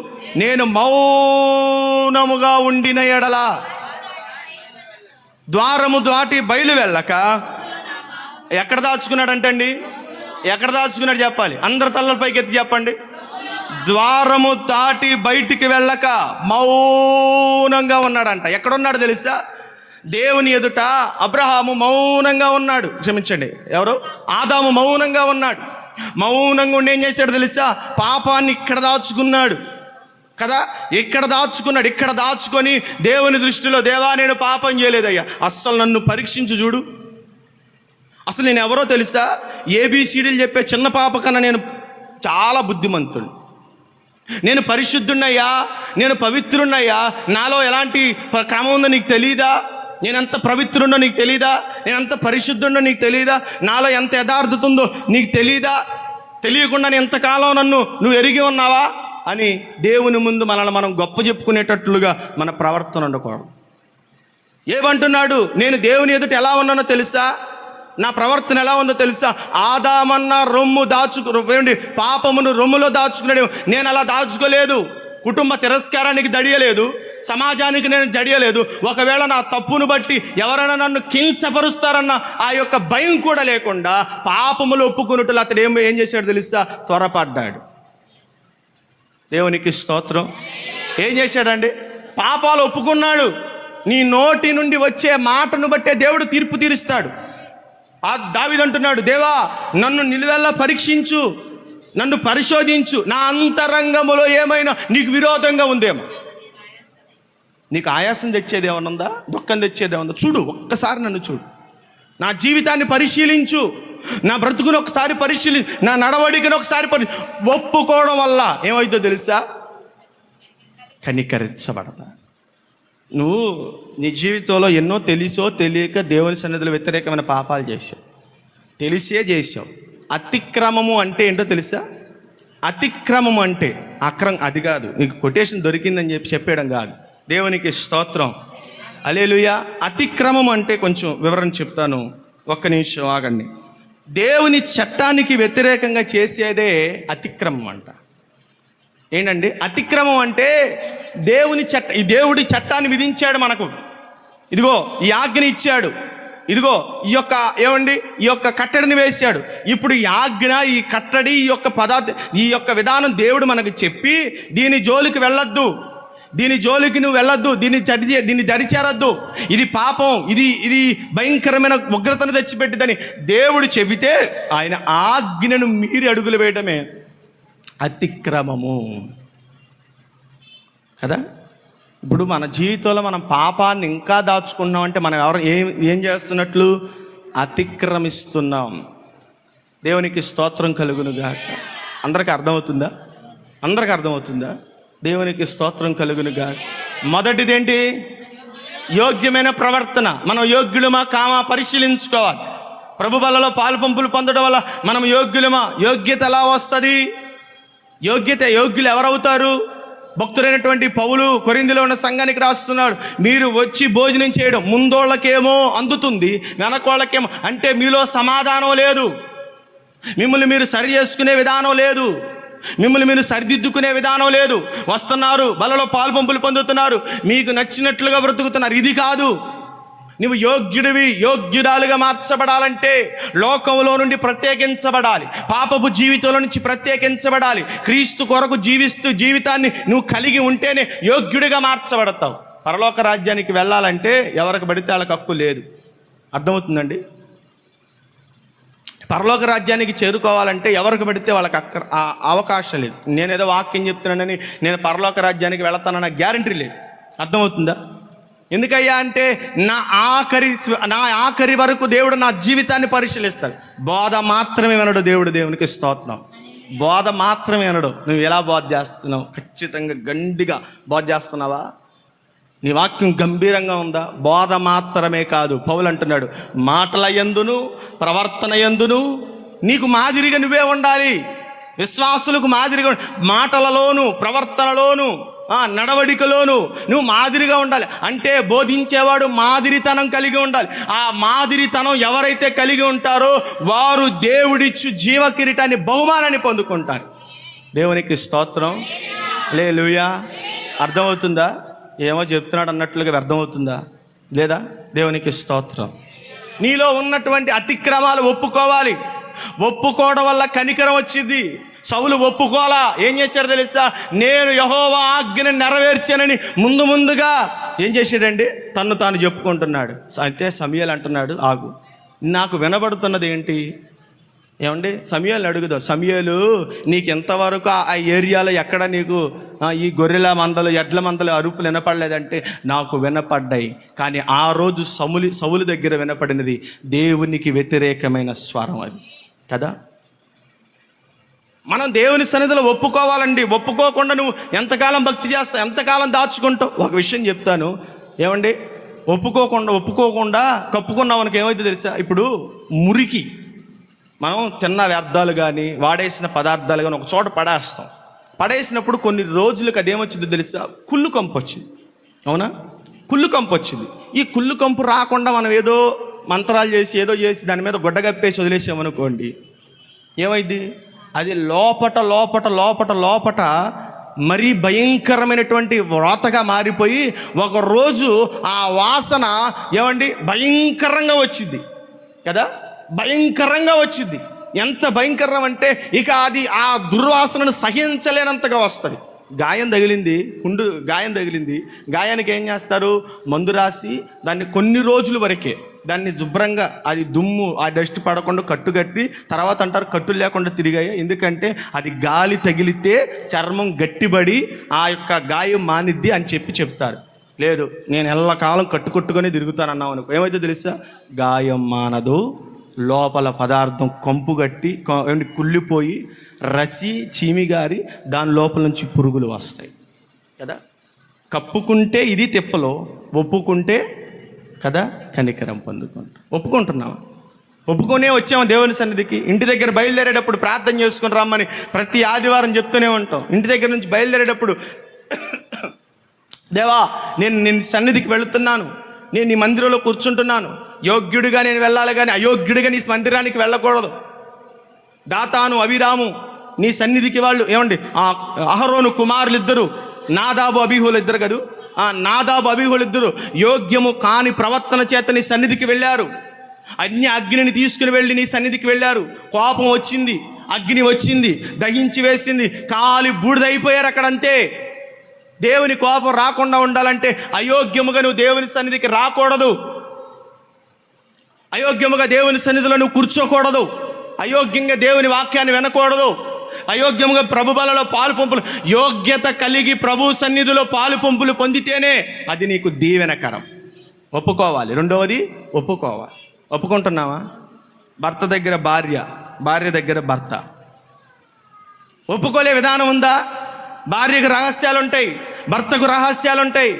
నేను మౌనముగా ఉండిన ఎడల ద్వారము దాటి బయలు వెళ్ళక. ఎక్కడ దాచుకున్నాడంటండి? ఎక్కడ దాచుకున్నాడు చెప్పాలి. అందరు తలలపైకి ఎత్తి చెప్పండి. ద్వారము దాటి బయటికి వెళ్ళక మౌనంగా ఉన్నాడంట. ఎక్కడున్నాడు తెలుసా? దేవుని ఎదుట అబ్రహాము మౌనంగా ఉన్నాడు. క్షమించండి, ఎవరు? ఆదాము మౌనంగా ఉన్నాడు. మౌనంగా ఉండి ఏం చేశాడు తెలుసా? పాపాన్ని ఇక్కడ దాచుకున్నాడు కదా. ఇక్కడ దాచుకున్నాడు. ఇక్కడ దాచుకొని దేవుని దృష్టిలో, దేవా నేను పాపం చేయలేదయ్యా, అస్సలు నన్ను పరీక్షించు చూడు, అసలు నేను ఎవరో తెలుసా? ఏబిసిడీలు చెప్పే చిన్న పాప కన్నా నేను చాలా బుద్ధిమంతుడు, నేను పరిశుద్ధున్నయ్యా, నేను పవిత్రున్నయ్యా, నాలో ఎలాంటి క్రమం ఉందో నీకు తెలీదా? నేను ఎంత పవిత్రుండో నీకు తెలీదా? నేను ఎంత పరిశుద్ధుండో నీకు తెలీదా? నాలో ఎంత యథార్థత ఉందో నీకు తెలీదా? తెలియకుండా ఎంతకాలం నువ్వు ఎరిగి ఉన్నావా అని దేవుని ముందు మనల్ని మనం గొప్ప చెప్పుకునేటట్లుగా మన ప్రవర్తన ఉండకూడదు. ఏమంటున్నాడు? నేను దేవుని ఎదుట ఎలా ఉన్నానో తెలుసా? నా ప్రవర్తన ఎలా ఉందో తెలుసా? ఆదామన్న రొమ్ము పాపమును రొమ్ములో దాచుకున్నాడు. నేను అలా దాచుకోలేదు. కుటుంబ తిరస్కారానికి దడియలేదు, సమాజానికి నేను జడియలేదు. ఒకవేళ నా తప్పును బట్టి ఎవరైనా నన్ను కించపరుస్తారన్న ఆ యొక్క భయం కూడా లేకుండా పాపములు ఒప్పుకున్నట్లు అతడు ఏం చేశాడు తెలుసా? త్వరపడ్డాడు. దేవునికి స్తోత్రం. ఏం చేశాడండి? పాపాలు ఒప్పుకున్నాడు. నీ నోటి నుండి వచ్చే మాటను బట్టే దేవుడు తీర్పు తీరుస్తాడు. ఆ దావీదు అంటున్నాడు, దేవా నన్ను నిలువెల్లా పరీక్షించు, నన్ను పరిశోధించు, నా అంతరంగములో ఏమైనా నీకు విరోధంగా ఉందేమో. నీకు ఆయాసం తెచ్చేది ఏమన్నా ఉందా? దుఃఖం తెచ్చేది ఏమన్నా? చూడు, ఒక్కసారి నన్ను చూడు, నా జీవితాన్ని పరిశీలించు, నా బ్రతుకుని ఒకసారి నా నడవడికను ఒకసారి ఒప్పుకోవడం వల్ల ఏమైందో తెలుసా? కనికరించబడతా. నువ్వు నీ జీవితంలో ఎన్నో తెలిసో తెలియక దేవుని సన్నిధిలో వ్యతిరేకమైన పాపాలు చేసావు, తెలిసే చేసావు. అతిక్రమము అంటే ఏంటో తెలుసా? అతిక్రమము అంటే అది కాదు, నీకు కొటేషన్ దొరికిందని చెప్పేయడం కాదు. దేవునికి స్తోత్రం. హల్లెలూయా. అతిక్రమం అంటే కొంచెం వివరణ చెప్తాను, ఒక్క నిమిషం ఆగండి. దేవుని చట్టానికి వ్యతిరేకంగా చేసేదే అతిక్రమం అంట. ఏంటండి అతిక్రమం అంటే? ఈ దేవుడి చట్టాన్ని విధించాడు మనకు. ఇదిగో ఈ ఆజ్ఞని ఇచ్చాడు, ఇదిగో ఈ యొక్క కట్టడిని వేశాడు. ఇప్పుడు ఈ ఆజ్ఞ, ఈ కట్టడి, ఈ యొక్క విధానం దేవుడు మనకు చెప్పి దీని జోలికి వెళ్ళొద్దు, దీని జోలికి నువ్వు వెళ్ళొద్దు, దీన్ని దరిచేరొద్దు, ఇది పాపం, ఇది భయంకరమైన ఉగ్రతను తెచ్చిపెట్టిదని దేవుడు చెబితే ఆయన ఆజ్ఞను మీరి అడుగులు వేయడమే అతిక్రమము కదా. ఇప్పుడు మన జీవితంలో మనం పాపాన్ని ఇంకా దాచుకున్నాం అంటే మనం ఏం చేస్తున్నట్లు? అతిక్రమిస్తున్నాం. దేవునికి స్తోత్రం కలుగును గాక. అందరికీ అర్థమవుతుందా? దేవునికి స్తోత్రం కలుగును గాక. మొదటిదేంటి? యోగ్యమైన ప్రవర్తన. మనం యోగ్యులమా కామా పరిశీలించుకోవాలి. ప్రభు బలలో పాలు పంపులు పొందడం వల్ల మనం యోగ్యులమా? యోగ్యత ఎలా వస్తుంది? యోగ్యులు ఎవరవుతారు? భక్తుడైనటువంటి పౌలు కొరింథీలో ఉన్న సంఘానికి రాస్తున్నాడు, మీరు వచ్చి భోజనం చేయడం ముందోళ్ళకేమో అందుతుంది, వెనకోళ్ళకేమో, అంటే మీలో సమాధానం లేదు, మిమ్మల్ని మీరు సరి చేసుకునే విధానం లేదు, మిమ్మల్ని మీరు సరిదిద్దుకునే విధానం లేదు. వస్తున్నారు, బలలో పాలు పంపులు పొందుతున్నారు, మీకు నచ్చినట్లుగా బ్రతుకుతున్నారు. ఇది కాదు. నువ్వు యోగ్యురాలుగా మార్చబడాలంటే లోకంలో నుండి ప్రత్యేకించబడాలి, పాపపు జీవితంలో నుంచి ప్రత్యేకించబడాలి. క్రీస్తు కొరకు జీవితాన్ని నువ్వు కలిగి ఉంటేనే యోగ్యుడిగా మార్చబడతావు. పరలోక రాజ్యానికి వెళ్ళాలంటే ఎవరికి పడితే వాళ్ళకి హక్కు లేదు. అర్థమవుతుందండి? పరలోక రాజ్యానికి చేరుకోవాలంటే ఎవరికి పడితే వాళ్ళకి అవకాశం లేదు. నేనేదో వాక్యం చెప్తున్నానని నేను పరలోక రాజ్యానికి వెళతానన్న గ్యారంటీ లేదు. అర్థమవుతుందా? ఎందుకయ్యా అంటే నా ఆఖరి వరకు దేవుడు నా జీవితాన్ని పరిశీలిస్తాడు. బోధ మాత్రమే వినడు దేవుడు. దేవునికి స్తోత్రం. బోధ మాత్రమే వినడు. నువ్వు ఎలా బోధ చేస్తున్నావు? ఖచ్చితంగా గండిగా బోధ చేస్తున్నావా? నీ వాక్యం గంభీరంగా ఉందా? బోధ మాత్రమే కాదు, పౌలు అంటున్నాడు, మాటల యందును ప్రవర్తన యందును నీకు మాదిరిగా నువ్వే ఉండాలి. విశ్వాసులకు మాదిరిగా మాటలలోను ప్రవర్తనలోను నడవడికలోను నువ్వు మాదిరిగా ఉండాలి. అంటే బోధించేవాడు మాదిరితనం కలిగి ఉండాలి. ఆ మాదిరితనం ఎవరైతే కలిగి ఉంటారో వారు దేవుడిచ్చు జీవ కిరీటాన్ని, బహుమానాన్ని పొందుకుంటారు. దేవునికి స్తోత్రం. హల్లెలూయా. అర్థమవుతుందా? ఏమో చెప్తున్నాడు అన్నట్లుగా అర్థమవుతుందా లేదా? దేవునికి స్తోత్రం. నీలో ఉన్నటువంటి అతిక్రమాలు ఒప్పుకోవాలి. ఒప్పుకోవడం వల్ల కనికరం వచ్చింది. సౌలు ఒప్పుకోలా. ఏం చేశాడు తెలుసా? నేను యెహోవా ఆజ్ఞను నెరవేర్చానని ముందుగా ఏం చేశాడండి? తన్ను తాను చెప్పుకుంటున్నాడు. అయితే సమూయేలు అంటున్నాడు, ఆగు, నాకు వినబడుతున్నది ఏంటి? ఏమండి? సమూయేలుని అడుగుదాం. సమూయేలు, నీకు ఎంతవరకు ఆ ఏరియాలో ఎక్కడ నీకు ఈ గొర్రెల మందలు, ఎడ్ల మందలు అరుపులు వినపడలేదంటే నాకు వినపడ్డాయి. కానీ ఆ రోజు సౌలు దగ్గర వినపడినది దేవునికి వ్యతిరేకమైన స్వరం. అది కదా. మనం దేవుని సన్నిధిలో ఒప్పుకోవాలండి. ఒప్పుకోకుండా నువ్వు ఎంతకాలం భక్తి చేస్తావు, ఎంతకాలం దాచుకుంటావు? ఒక విషయం చెప్తాను. ఏమండి? ఒప్పుకోకుండా కప్పుకున్నావు మనకి ఏమైతే తెలుసా? ఇప్పుడు మురికి, మనం తిన్న వ్యర్థాలు కానీ వాడేసిన పదార్థాలు కానీ ఒక చోట పడేసినప్పుడు కొన్ని రోజులకు అదేమొచ్చిందో తెలుసా? కుళ్ళు కంపు వచ్చింది. అవునా? కుళ్ళు కంపు వచ్చింది. ఈ కుళ్ళు కంపు రాకుండా మనం ఏదో మంత్రాలు చేసి ఏదో చేసి దాని మీద గుడ్డ కప్పేసి వదిలేసామనుకోండి, ఏమైంది? అది లోపట మరీ భయంకరమైనటువంటి వ్రాతగా మారిపోయి ఒకరోజు ఆ వాసన ఏమండి భయంకరంగా వచ్చింది కదా. భయంకరంగా వచ్చింది. ఎంత భయంకరం అంటే ఇక అది ఆ దుర్వాసనను సహించలేనంతగా వస్తుంది. గాయం తగిలింది, గాయానికి ఏం చేస్తారు? మందు రాసి దాన్ని కొన్ని రోజుల వరకే దాన్ని శుభ్రంగా, అది దుమ్ము ఆ డస్ట్ పడకుండా కట్టుకట్టి, తర్వాత అంటారు కట్టులు లేకుండా తిరిగాయి. ఎందుకంటే అది గాలి తగిలితే చర్మం గట్టిబడి ఆ యొక్క గాయం మానిద్ది అని చెప్తారు. లేదు, నేను ఎల్లకాలం కట్టుకొని తిరుగుతానన్నావు అనుకో, ఏమైతే తెలుసా? గాయం మానదు. లోపల పదార్థం కంపు గట్టి కుళ్ళిపోయి రసి చీమిగారి దాని లోపల నుంచి పురుగులు వస్తాయి కదా. కప్పుకుంటే ఇది తిప్పలో, ఒప్పుకుంటే కదా కనికరం ఒప్పుకుంటున్నావా? ఒప్పుకొనే వచ్చాము దేవుని సన్నిధికి. ఇంటి దగ్గర బయలుదేరేటప్పుడు ప్రార్థన చేసుకుని రమ్మని ప్రతి ఆదివారం చెప్తూనే ఉంటాం. ఇంటి దగ్గర నుంచి బయలుదేరేటప్పుడు, దేవా నేను నిన్ను సన్నిధికి వెళుతున్నాను, నేను నీ మందిరంలో కూర్చుంటున్నాను, యోగ్యుడిగా నేను వెళ్ళాలి కానీ అయోగ్యుడిగా నీ మందిరానికి వెళ్ళకూడదు. దాతాను అభిరాము నీ సన్నిధికి వాళ్ళు ఏమండి అహరోను కుమారులిద్దరూ నాదాబు అబీహులు ఇద్దరు కదూ, నాదాబు అబీహులు ఇద్దరు యోగ్యము కాని ప్రవర్తన చేత నీ సన్నిధికి వెళ్ళారు. అగ్నిని తీసుకుని వెళ్ళి నీ సన్నిధికి వెళ్ళారు. కోపం వచ్చింది, అగ్ని వచ్చింది, దహించి వేసింది, కాలి బూడిదైపోయారు అక్కడంతే. దేవుని కోపం రాకుండా ఉండాలంటే అయోగ్యముగా నువ్వు దేవుని సన్నిధికి రాకూడదు. అయోగ్యముగా దేవుని సన్నిధిలో నువ్వు కూర్చోకూడదు. అయోగ్యంగా దేవుని వాక్యాన్ని వినకూడదు. అయోగ్యముగా ప్రభు బలలో పాలు పంపులు, యోగ్యత కలిగి ప్రభు సన్నిధిలో పాలు పంపులు పొందితేనే అది నీకు దీవెనకరం. ఒప్పుకోవాలి. రెండవది ఒప్పుకోవాలి. ఒప్పుకుంటున్నావా? భర్త దగ్గర భార్య, భార్య దగ్గర భర్త. ఒప్పుకోలే విధానం ఉందా? భార్యకు రహస్యాలు ఉంటాయి, భర్తకు రహస్యాలు ఉంటాయి.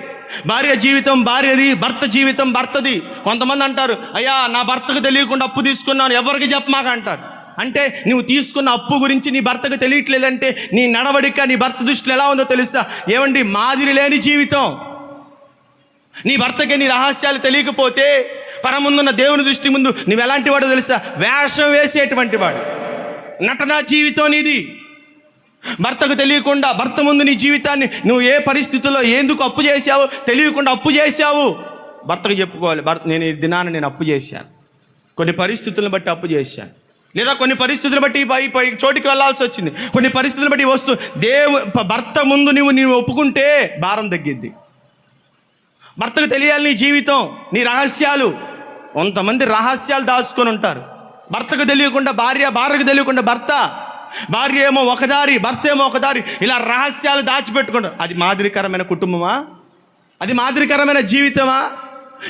భార్య జీవితం భార్యది, భర్త జీవితం భర్తది. కొంతమంది అంటారు, అయ్యా నా భర్తకు తెలియకుండా అప్పు తీసుకున్నాను, ఎవరికి చెప్పమాక అంటారు. అంటే నువ్వు తీసుకున్న అప్పు గురించి నీ భర్తకు తెలియట్లేదంటే నీ నడవడిక నీ భర్త దృష్టిలో ఎలా ఉందో తెలుసా? ఏమండి, మాదిరి లేని జీవితం. నీ భర్తకి నీ రహస్యాలు తెలియకపోతే పరముందున్న దేవుని దృష్టి ముందు నువ్వు ఎలాంటి వాడో తెలుసా? వేషం వేసేటువంటి వాడు. నటనా జీవితం నీది. భర్తకు తెలియకుండా భర్త ముందు నీ జీవితాన్ని నువ్వు ఏ పరిస్థితుల్లో ఎందుకు అప్పు చేశావు తెలియకుండా అప్పు చేశావు భర్తకు చెప్పుకోవాలి. నేను ఈ దినాన్ని నేను అప్పు చేశాను, కొన్ని పరిస్థితులను బట్టి అప్పు చేశాను, లేదా కొన్ని పరిస్థితులు బట్టి పై చోటికి వెళ్ళాల్సి వచ్చింది, కొన్ని పరిస్థితులు బట్టి వస్తూ భర్త ముందు నువ్వు ఒప్పుకుంటే భారం తగ్గిద్ది. భర్తకు తెలియాలి నీ జీవితం, నీ రహస్యాలు. కొంతమంది రహస్యాలు దాచుకొని ఉంటారు. భర్తకు తెలియకుండా భార్య, భార్యకు తెలియకుండా భర్త, భార్య ఏమో ఒకదారి, భర్త ఏమో ఒకదారి, ఇలా రహస్యాలు దాచిపెట్టుకుంటారు. అది మాదిరికరమైన కుటుంబమా? అది మాదిరికరమైన జీవితమా?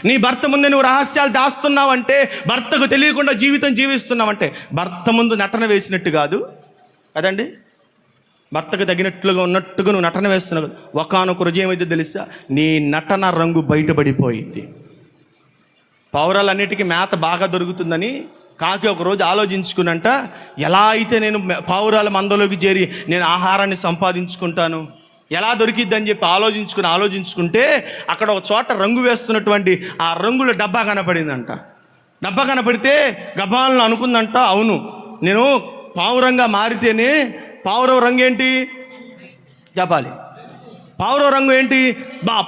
నీ భర్త ముందు నువ్వు రహస్యాలు దాస్తున్నావంటే, భర్తకు తెలియకుండా జీవితం జీవిస్తున్నావంటే భర్త ముందు నటన వేసినట్టు కాదు కదండి. భర్తకు తగినట్లుగా ఉన్నట్టుగా నువ్వు నటన వేస్తున్నావు. ఒకానొక రోజు ఏమైతే తెలుసా? నీ నటన రంగు బయటపడిపోయింది. పావురాలన్నిటికీ మేత బాగా దొరుకుతుందని కాకి ఒకరోజు ఆలోచించుకున్నంట, ఎలా అయితే నేను పావురాల మందలోకి చేరి నేను ఆహారాన్ని సంపాదించుకుంటాను, ఎలా దొరికిద్దని చెప్పి ఆలోచించుకుంటే అక్కడ ఒక చోట రంగు వేస్తున్నటువంటి ఆ రంగుల డబ్బా కనపడిందంట. డబ్బా కనపడితే గబాలను అనుకుందంట, అవును నేను పావురంగా మారితేనే, పావురం రంగు ఏంటి చెప్పాలి, పావురం రంగు ఏంటి,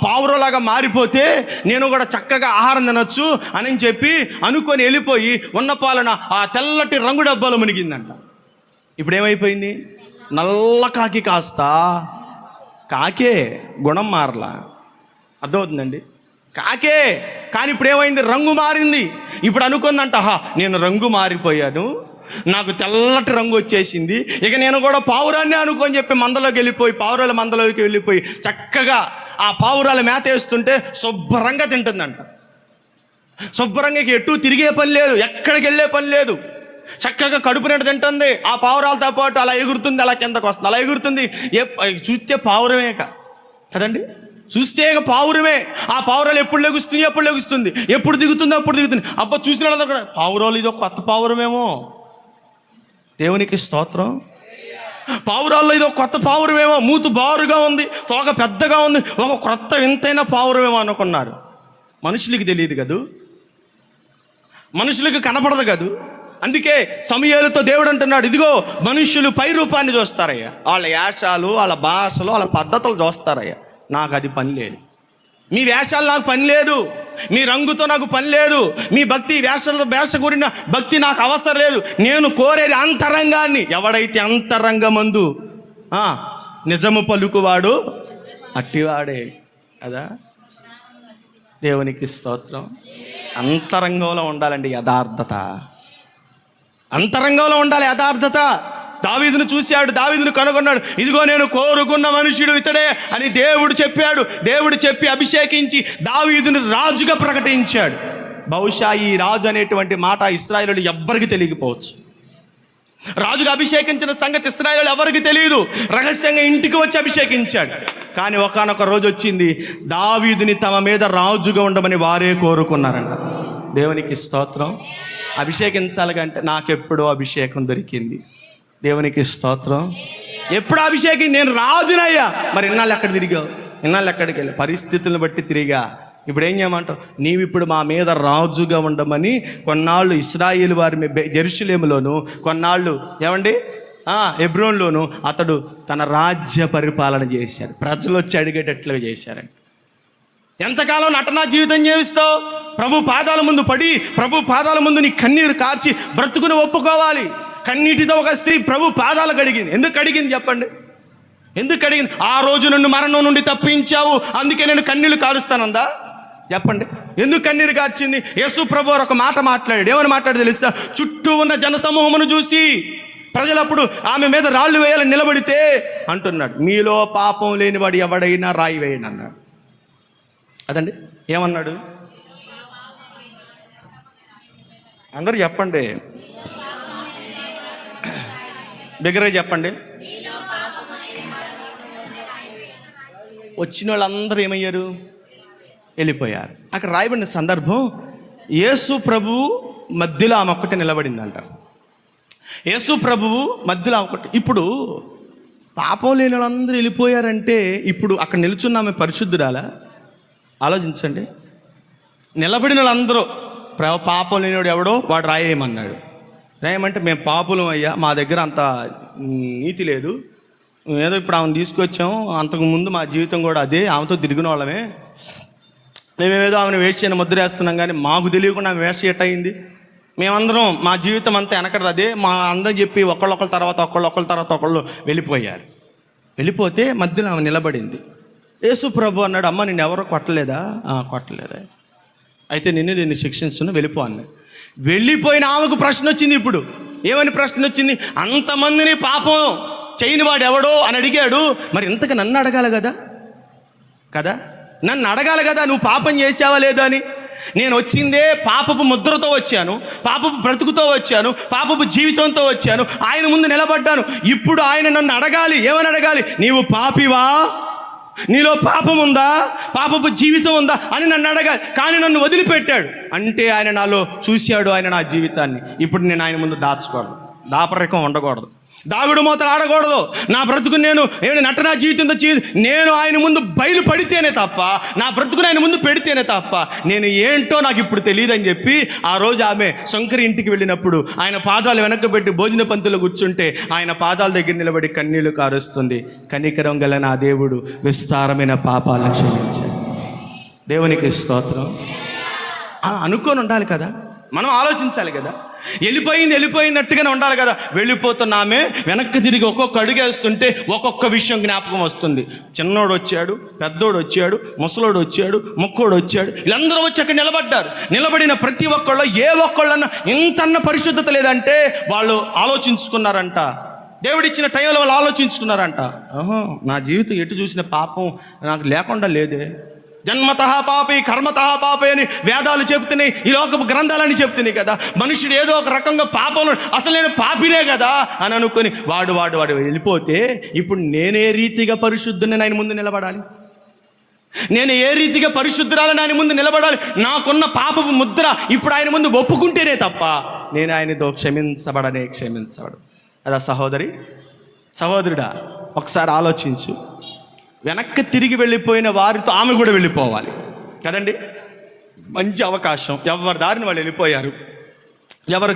పావురంలాగా మారిపోతే నేను కూడా చక్కగా ఆహారం తినొచ్చు అని చెప్పి అనుకొని వెళ్ళిపోయి ఉన్న పాలన ఆ తెల్లటి రంగు డబ్బాలో మునిగిందంట. ఇప్పుడు ఏమైపోయింది? నల్ల కాకి కాస్త కాకే, గుణం మారలా. అర్థమవుతుందండి? కాకే, కానీ ఇప్పుడు ఏమైంది? రంగు మారింది. ఇప్పుడు అనుకుందంట, నేను రంగు మారిపోయాను, నాకు తెల్లటి రంగు వచ్చేసింది, ఇక నేను కూడా పావురాన్ని అనుకొని చెప్పి మందలోకి వెళ్ళిపోయి, పావురాల మందలోకి వెళ్ళిపోయి చక్కగా ఆ పావురాల మేత వేస్తుంటే శుభ్రంగా తింటుందంట. శుభ్రంగా ఎటు తిరిగే పని లేదు, ఎక్కడికి వెళ్ళే పని లేదు, చక్కగా కడుపు నిండా తింటుంది. ఆ పావురాలతో పాటు అలా ఎగురుతుంది, అలా కిందకు వస్తుంది, అలా ఎగురుతుంది. చూస్తే పావురమే కదండి, చూస్తే పావురమే. ఆ పావురాలు ఎప్పుడు లెగుస్తుంది, ఎప్పుడు దిగుతుంది, అప్పుడు దిగుతుంది. అబ్బా చూసిన వాళ్ళందరూ కూడా పావురాలు ఇది ఒక కొత్త పావురమేమో. దేవునికి స్తోత్రం. పావురాల్లో ఇది ఒక కొత్త పావురమేమో, మూతు బారుగా ఉంది, తోక పెద్దగా ఉంది, ఒక కొత్త వింతైన పావురమేమో అనుకున్నారు. మనుషులకి తెలియదు కదూ, మనుషులకు కనపడదు కదూ. అందుకే సమూయేలుతో దేవుడు అంటున్నాడు, ఇదిగో మనుషులు పై రూపాన్ని చూస్తారయ్యా, వాళ్ళ యాశాలు, వాళ్ళ భాషలు, వాళ్ళ పద్ధతులు చూస్తారయ్యా, నాకు అది పని లేదు. మీ వేషాలు నాకు పని లేదు, మీ రంగుతో నాకు పని లేదు, మీ భక్తి వేష కూడిన భక్తి నాకు అవసరం లేదు. నేను కోరేది అంతరంగాన్ని. ఎవడైతే అంతరంగమందు నిజము పలుకువాడు అట్టివాడే కదా. దేవునికి స్తోత్రం. అంతరంగంలో ఉండాలండి యథార్థత, అంతరంగంలో ఉండాలి యథార్థత. దావీదును చూశాడు, దావీదును కనుగొన్నాడు, ఇదిగో నేను కోరుకున్న మనుషుడు ఇతడే అని దేవుడు చెప్పాడు. దేవుడు చెప్పి అభిషేకించి దావీదును రాజుగా ప్రకటించాడు. బహుశా ఈ రాజు అనేటువంటి మాట ఇశ్రాయేలు ఎవ్వరికి తెలియకపోవచ్చు. రాజుగా అభిషేకించిన సంగతి ఇశ్రాయేలు ఎవరికి తెలియదు. రహస్యంగా ఇంటికి వచ్చి అభిషేకించాడు. కానీ ఒకానొక రోజు వచ్చింది, దావీదుని తమ మీద రాజుగా ఉండమని వారే కోరుకున్నారంట. దేవునికి స్తోత్రం. అభిషేకించాలంటే నాకెప్పుడో అభిషేకం దొరికింది. దేవునికి స్తోత్రం. ఎప్పుడు అభిషేకం? నేను రాజునయ్యా. మరి ఇన్నాళ్ళు ఎక్కడ తిరిగావు? ఇన్నాళ్ళు ఎక్కడికి వెళ్ళి పరిస్థితులను బట్టి తిరిగా. ఇప్పుడు ఏం చేయమంటావు? నీవు ఇప్పుడు మా మీద రాజుగా ఉండమని కొన్నాళ్ళు ఇశ్రాయేలు వారి యెరూషలేములోను, కొన్నాళ్ళు ఏమండి హెబ్రోన్లోను అతడు తన రాజ్య పరిపాలన చేశాడు. ప్రజలు వచ్చి అడిగేటట్లుగా చేశారండి. ఎంతకాలం నటనా జీవితం జీవిస్తావు? ప్రభు పాదాల ముందు పడి, ప్రభు పాదాల ముందు నీ కన్నీరు కార్చి బ్రతుకుని ఒప్పుకోవాలి. కన్నీటితో ఒక స్త్రీ ప్రభు పాదాలు కడిగింది. ఎందుకు కడిగింది చెప్పండి? ఎందుకు అడిగింది? ఆ రోజు నన్ను మరణం నుండి తప్పించావు, అందుకే నేను కన్నీళ్లు కారుస్తానందా? చెప్పండి. ఎందుకు కన్నీరు కార్చింది? యేసు ప్రభు ఒక మాట మాట్లాడాడు. ఏమని మాట్లాడి తెలుసా? చుట్టూ ఉన్న జనసమూహమును చూసి ప్రజలప్పుడు ఆమె మీద రాళ్ళు వేయాలని నిలబడితే అంటున్నాడు, మీలో పాపం లేనివాడు ఎవడైనా రాయి వేయండి అన్నాడు. అదండి ఏమన్నాడు? అందరూ చెప్పండి, దగ్గరగా చెప్పండి. వచ్చిన వాళ్ళందరూ ఏమయ్యారు? వెళ్ళిపోయారు. అక్కడ రాయబడిన సందర్భం, యేసు ప్రభువు మధ్యలో ఆమె ఒక్కటే నిలబడిందంట. యేసు ప్రభువు మధ్యలో ఒకటి. ఇప్పుడు పాపం లేని వాళ్ళందరూ వెళ్ళిపోయారంటే ఇప్పుడు అక్కడ నిలుచున్న ఆమె పరిశుద్ధురాలా? ఆలోచించండి. నిలబడిన వాళ్ళందరూ పాపం లేనివాడు ఎవడో వాడు రాయేయమన్నాడు. రాయమంటే మేము పాపులం అయ్యా, మా దగ్గర అంత నీతి లేదు, ఏదో ఇప్పుడు ఆమెను తీసుకొచ్చాము, అంతకుముందు మా జీవితం కూడా అదే, ఆమెతో తిరిగిన వాళ్ళమే, మేమేదో ఆమెను వేస్ట్ చేయని ముద్ర వేస్తున్నాం, కానీ మాకు తెలియకుండా ఆమె వేస్ట్ చేయట్ అయింది, మేమందరం మా జీవితం అంతా వెనకడది అదే, మా అందరం చెప్పి ఒకళ్ళొకళ్ళ తర్వాత ఒకళ్ళు వెళ్ళిపోయారు. వెళ్ళిపోతే మధ్యలో ఆమె నిలబడింది. యేసు ప్రభు అన్నాడు, అమ్మ నిన్ను ఎవరో కొట్టలేదా? కొట్టలేదా? అయితే నిన్ను శిక్షించును, వెళ్ళిపో అన్నాడు. వెళ్ళిపోయిన ఆమెకు ప్రశ్న వచ్చింది. ఇప్పుడు ఏమని ప్రశ్న వచ్చింది? అంతమందిని పాపం చేయని వాడు ఎవడో అని అడిగాడు, మరి ఇంతకు నన్ను అడగాలి కదా, నన్ను అడగాలి కదా, నువ్వు పాపం చేసావా లేదా అని. నేను వచ్చిందే పాపపు ముద్రతో వచ్చాను, పాపపు బ్రతుకుతో వచ్చాను, పాపపు జీవితంతో వచ్చాను, ఆయన ముందు నిలబడ్డాను. ఇప్పుడు ఆయన నన్ను అడగాలి. ఏమని అడగాలి? నీవు పాపివా, నీలో పాపం ఉందా, పాపపు జీవితం ఉందా అని నన్ను అడగాలి. కానీ నన్ను వదిలిపెట్టాడు అంటే ఆయన నాలో చూశాడు, ఆయన నా జీవితాన్ని. ఇప్పుడు నేను ఆయన ముందు దాచకూడదు, దాపరికం ఉండకూడదు, దాగుడు మూతలు ఆడకూడదు. నా బ్రతుకు నేను నటనా జీవితంతో నేను ఆయన ముందు బయలు పడితేనే తప్ప, నా బ్రతుకుని ఆయన ముందు పెడితేనే తప్ప నేను ఏంటో నాకు ఇప్పుడు తెలియదని చెప్పి ఆ రోజు ఆమె శంకరి ఇంటికి వెళ్ళినప్పుడు ఆయన పాదాలు వెనక్కి పెట్టి భోజన పంక్తిలో కూర్చుంటే ఆయన పాదాల దగ్గర నిలబడి కన్నీళ్లు కారుస్తుంది. కనికరం గల నా దేవుడు విస్తారమైన పాపాలను క్షమించాడు. దేవునికి స్తోత్రం. అనుకొని ఉండాలి కదా, మనం ఆలోచించాలి కదా. వెళ్ళిపోయినట్టుగానే ఉండాలి కదా. వెళ్ళిపోతున్నామే వెనక్కి తిరిగి ఒక్కొక్క అడుగు వేస్తుంటే ఒక్కొక్క విషయం జ్ఞాపకం వస్తుంది. చిన్నోడు వచ్చాడు, పెద్దోడు వచ్చాడు, ముసలోడు వచ్చాడు, ముక్కోడు వచ్చాడు, వీళ్ళందరూ వచ్చి అక్కడ నిలబడ్డారు. నిలబడిన ప్రతి ఒక్కళ్ళు ఏ ఒక్కళ్ళన్నా ఇంతన్న పరిశుద్ధత లేదంటే వాళ్ళు ఆలోచించుకున్నారంట. దేవుడిచ్చిన టైంలో వాళ్ళు ఆలోచించుకున్నారంట, నా జీవితం ఎటు చూసిన పాపం నాకు లేకుండా లేదే, జన్మతః పాపి కర్మతః పాపి అని వేదాలు చెప్తున్నాయి, ఈ లోకపు గ్రంథాలని చెప్తున్నాయి కదా. మనుషుడు ఏదో ఒక రకంగా పాపంలో అసలు నేను పాపినే కదా అని అనుకొని వాడు వెళ్ళిపోతే ఇప్పుడు నేనే రీతిగా పరిశుద్ధుని ఆయన ముందు నిలబడాలి, నేను ఏ రీతిగా పరిశుద్ధురాలని ఆయన ముందు నిలబడాలి. నాకున్న పాపపు ముద్ర ఇప్పుడు ఆయన ముందు ఒప్పుకుంటేనే తప్ప నేను ఆయనతో క్షమించబడు. అదా సహోదరుడా, ఒకసారి ఆలోచించు. వెనక్కి తిరిగి వెళ్ళిపోయిన వారితో ఆమె కూడా వెళ్ళిపోవాలి కదండి. మంచి అవకాశం, ఎవరి దారిని వాళ్ళు వెళ్ళిపోయారు, ఎవరు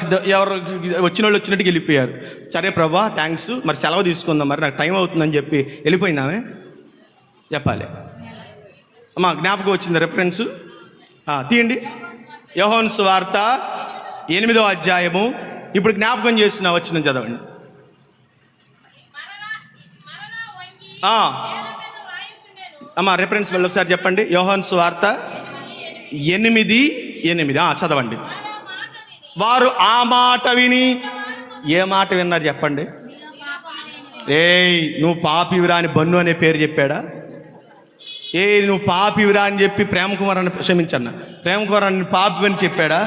వచ్చిన వాళ్ళు వచ్చినట్టుగా వెళ్ళిపోయారు. సరే ప్రభా థ్యాంక్స్, మరి సెలవు తీసుకుందాం, మరి నాకు టైం అవుతుందని చెప్పి వెళ్ళిపోయిందామే చెప్పాలి. అమ్మా జ్ఞాపకం వచ్చింది, రెఫరెన్స్ తీయండి. యోహాను సువార్త 8వ అధ్యాయము. ఇప్పుడు జ్ఞాపకం చేసిన వచ్చిన చదవండి. అమ్మా రెఫరెన్స్ మళ్ళీ ఒకసారి చెప్పండి. యోహాను సువార్త 8:8 చదవండి. వారు ఆ మాట విని, ఏ మాట విన్నారు చెప్పండి? నువ్వు పాపివిరా అని బన్ను అనే పేరు చెప్పాడా? నువ్వు పాపివిరా అని చెప్పి ప్రేమకుమారాన్ని క్షమించన్న ప్రేమకుమారాన్ని పాపి అని చెప్పాడా?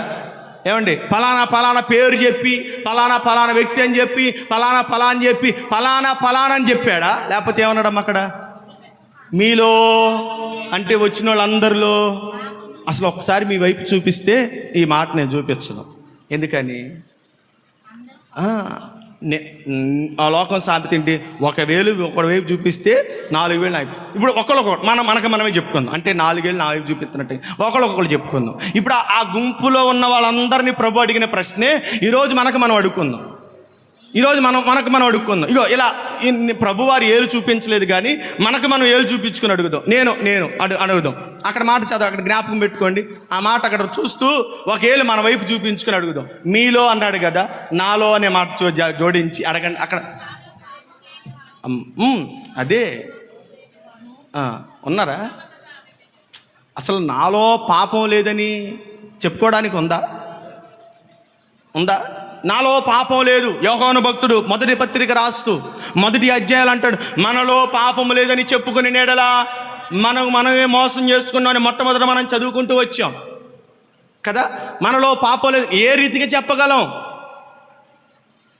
ఏమండి పలానా పేరు చెప్పి పలానా వ్యక్తి అని చెప్పి పలానా అని చెప్పి పలానా అని చెప్పాడా? లేకపోతే ఏమన్నాడమ్మా అక్కడ? మీలో అంటే వచ్చిన వాళ్ళందరిలో అసలు ఒకసారి మీ వైపు చూపిస్తే ఈ మాట నేను చూపించను. ఎందుకని? ఆ లోకం సామెత ఏంటి? ఒకడి వైపు చూపిస్తే 4 వేలు. ఇప్పుడు మనమే చెప్పుకుందాం, అంటే 4 వేలు నా వైపు చూపిస్తున్నట్టు ఒకళ్ళు చెప్పుకుందాం. ఇప్పుడు ఆ గుంపులో ఉన్న వాళ్ళందరినీ ప్రభు అడిగిన ప్రశ్నే ఈరోజు మనం అడుగుకుందాం. ఈరోజు మనకు మనం అడుక్కుందాం. ఇగో ఇలా ప్రభువారు ఏలు చూపించలేదు కానీ మనకు మనం ఏలు చూపించుకుని అడుగుదాం. నేను అడుగుదాం. అక్కడ మాట చదువు, అక్కడ జ్ఞాపకం పెట్టుకోండి. ఆ మాట అక్కడ చూస్తూ ఒక ఏలు మన వైపు చూపించుకుని అడుగుదాం. మీలో అన్నాడు కదా, నాలో అనే మాట జోడించి అడగండి. అక్కడ అదే ఉన్నారా? అసలు నాలో పాపం లేదని చెప్పుకోవడానికి ఉందా? నాలో పాపం లేదు. యోహాను భక్తుడు మొదటి పత్రిక రాస్తూ మొదటి అధ్యాయాలు అంటాడు, మనలో పాపం లేదని చెప్పుకుని నేడలా మనమే మోసం చేసుకున్నామని మొట్టమొదట మనం చదువుకుంటూ వచ్చాం కదా. మనలో పాపం లేదు ఏ రీతిగా చెప్పగలం?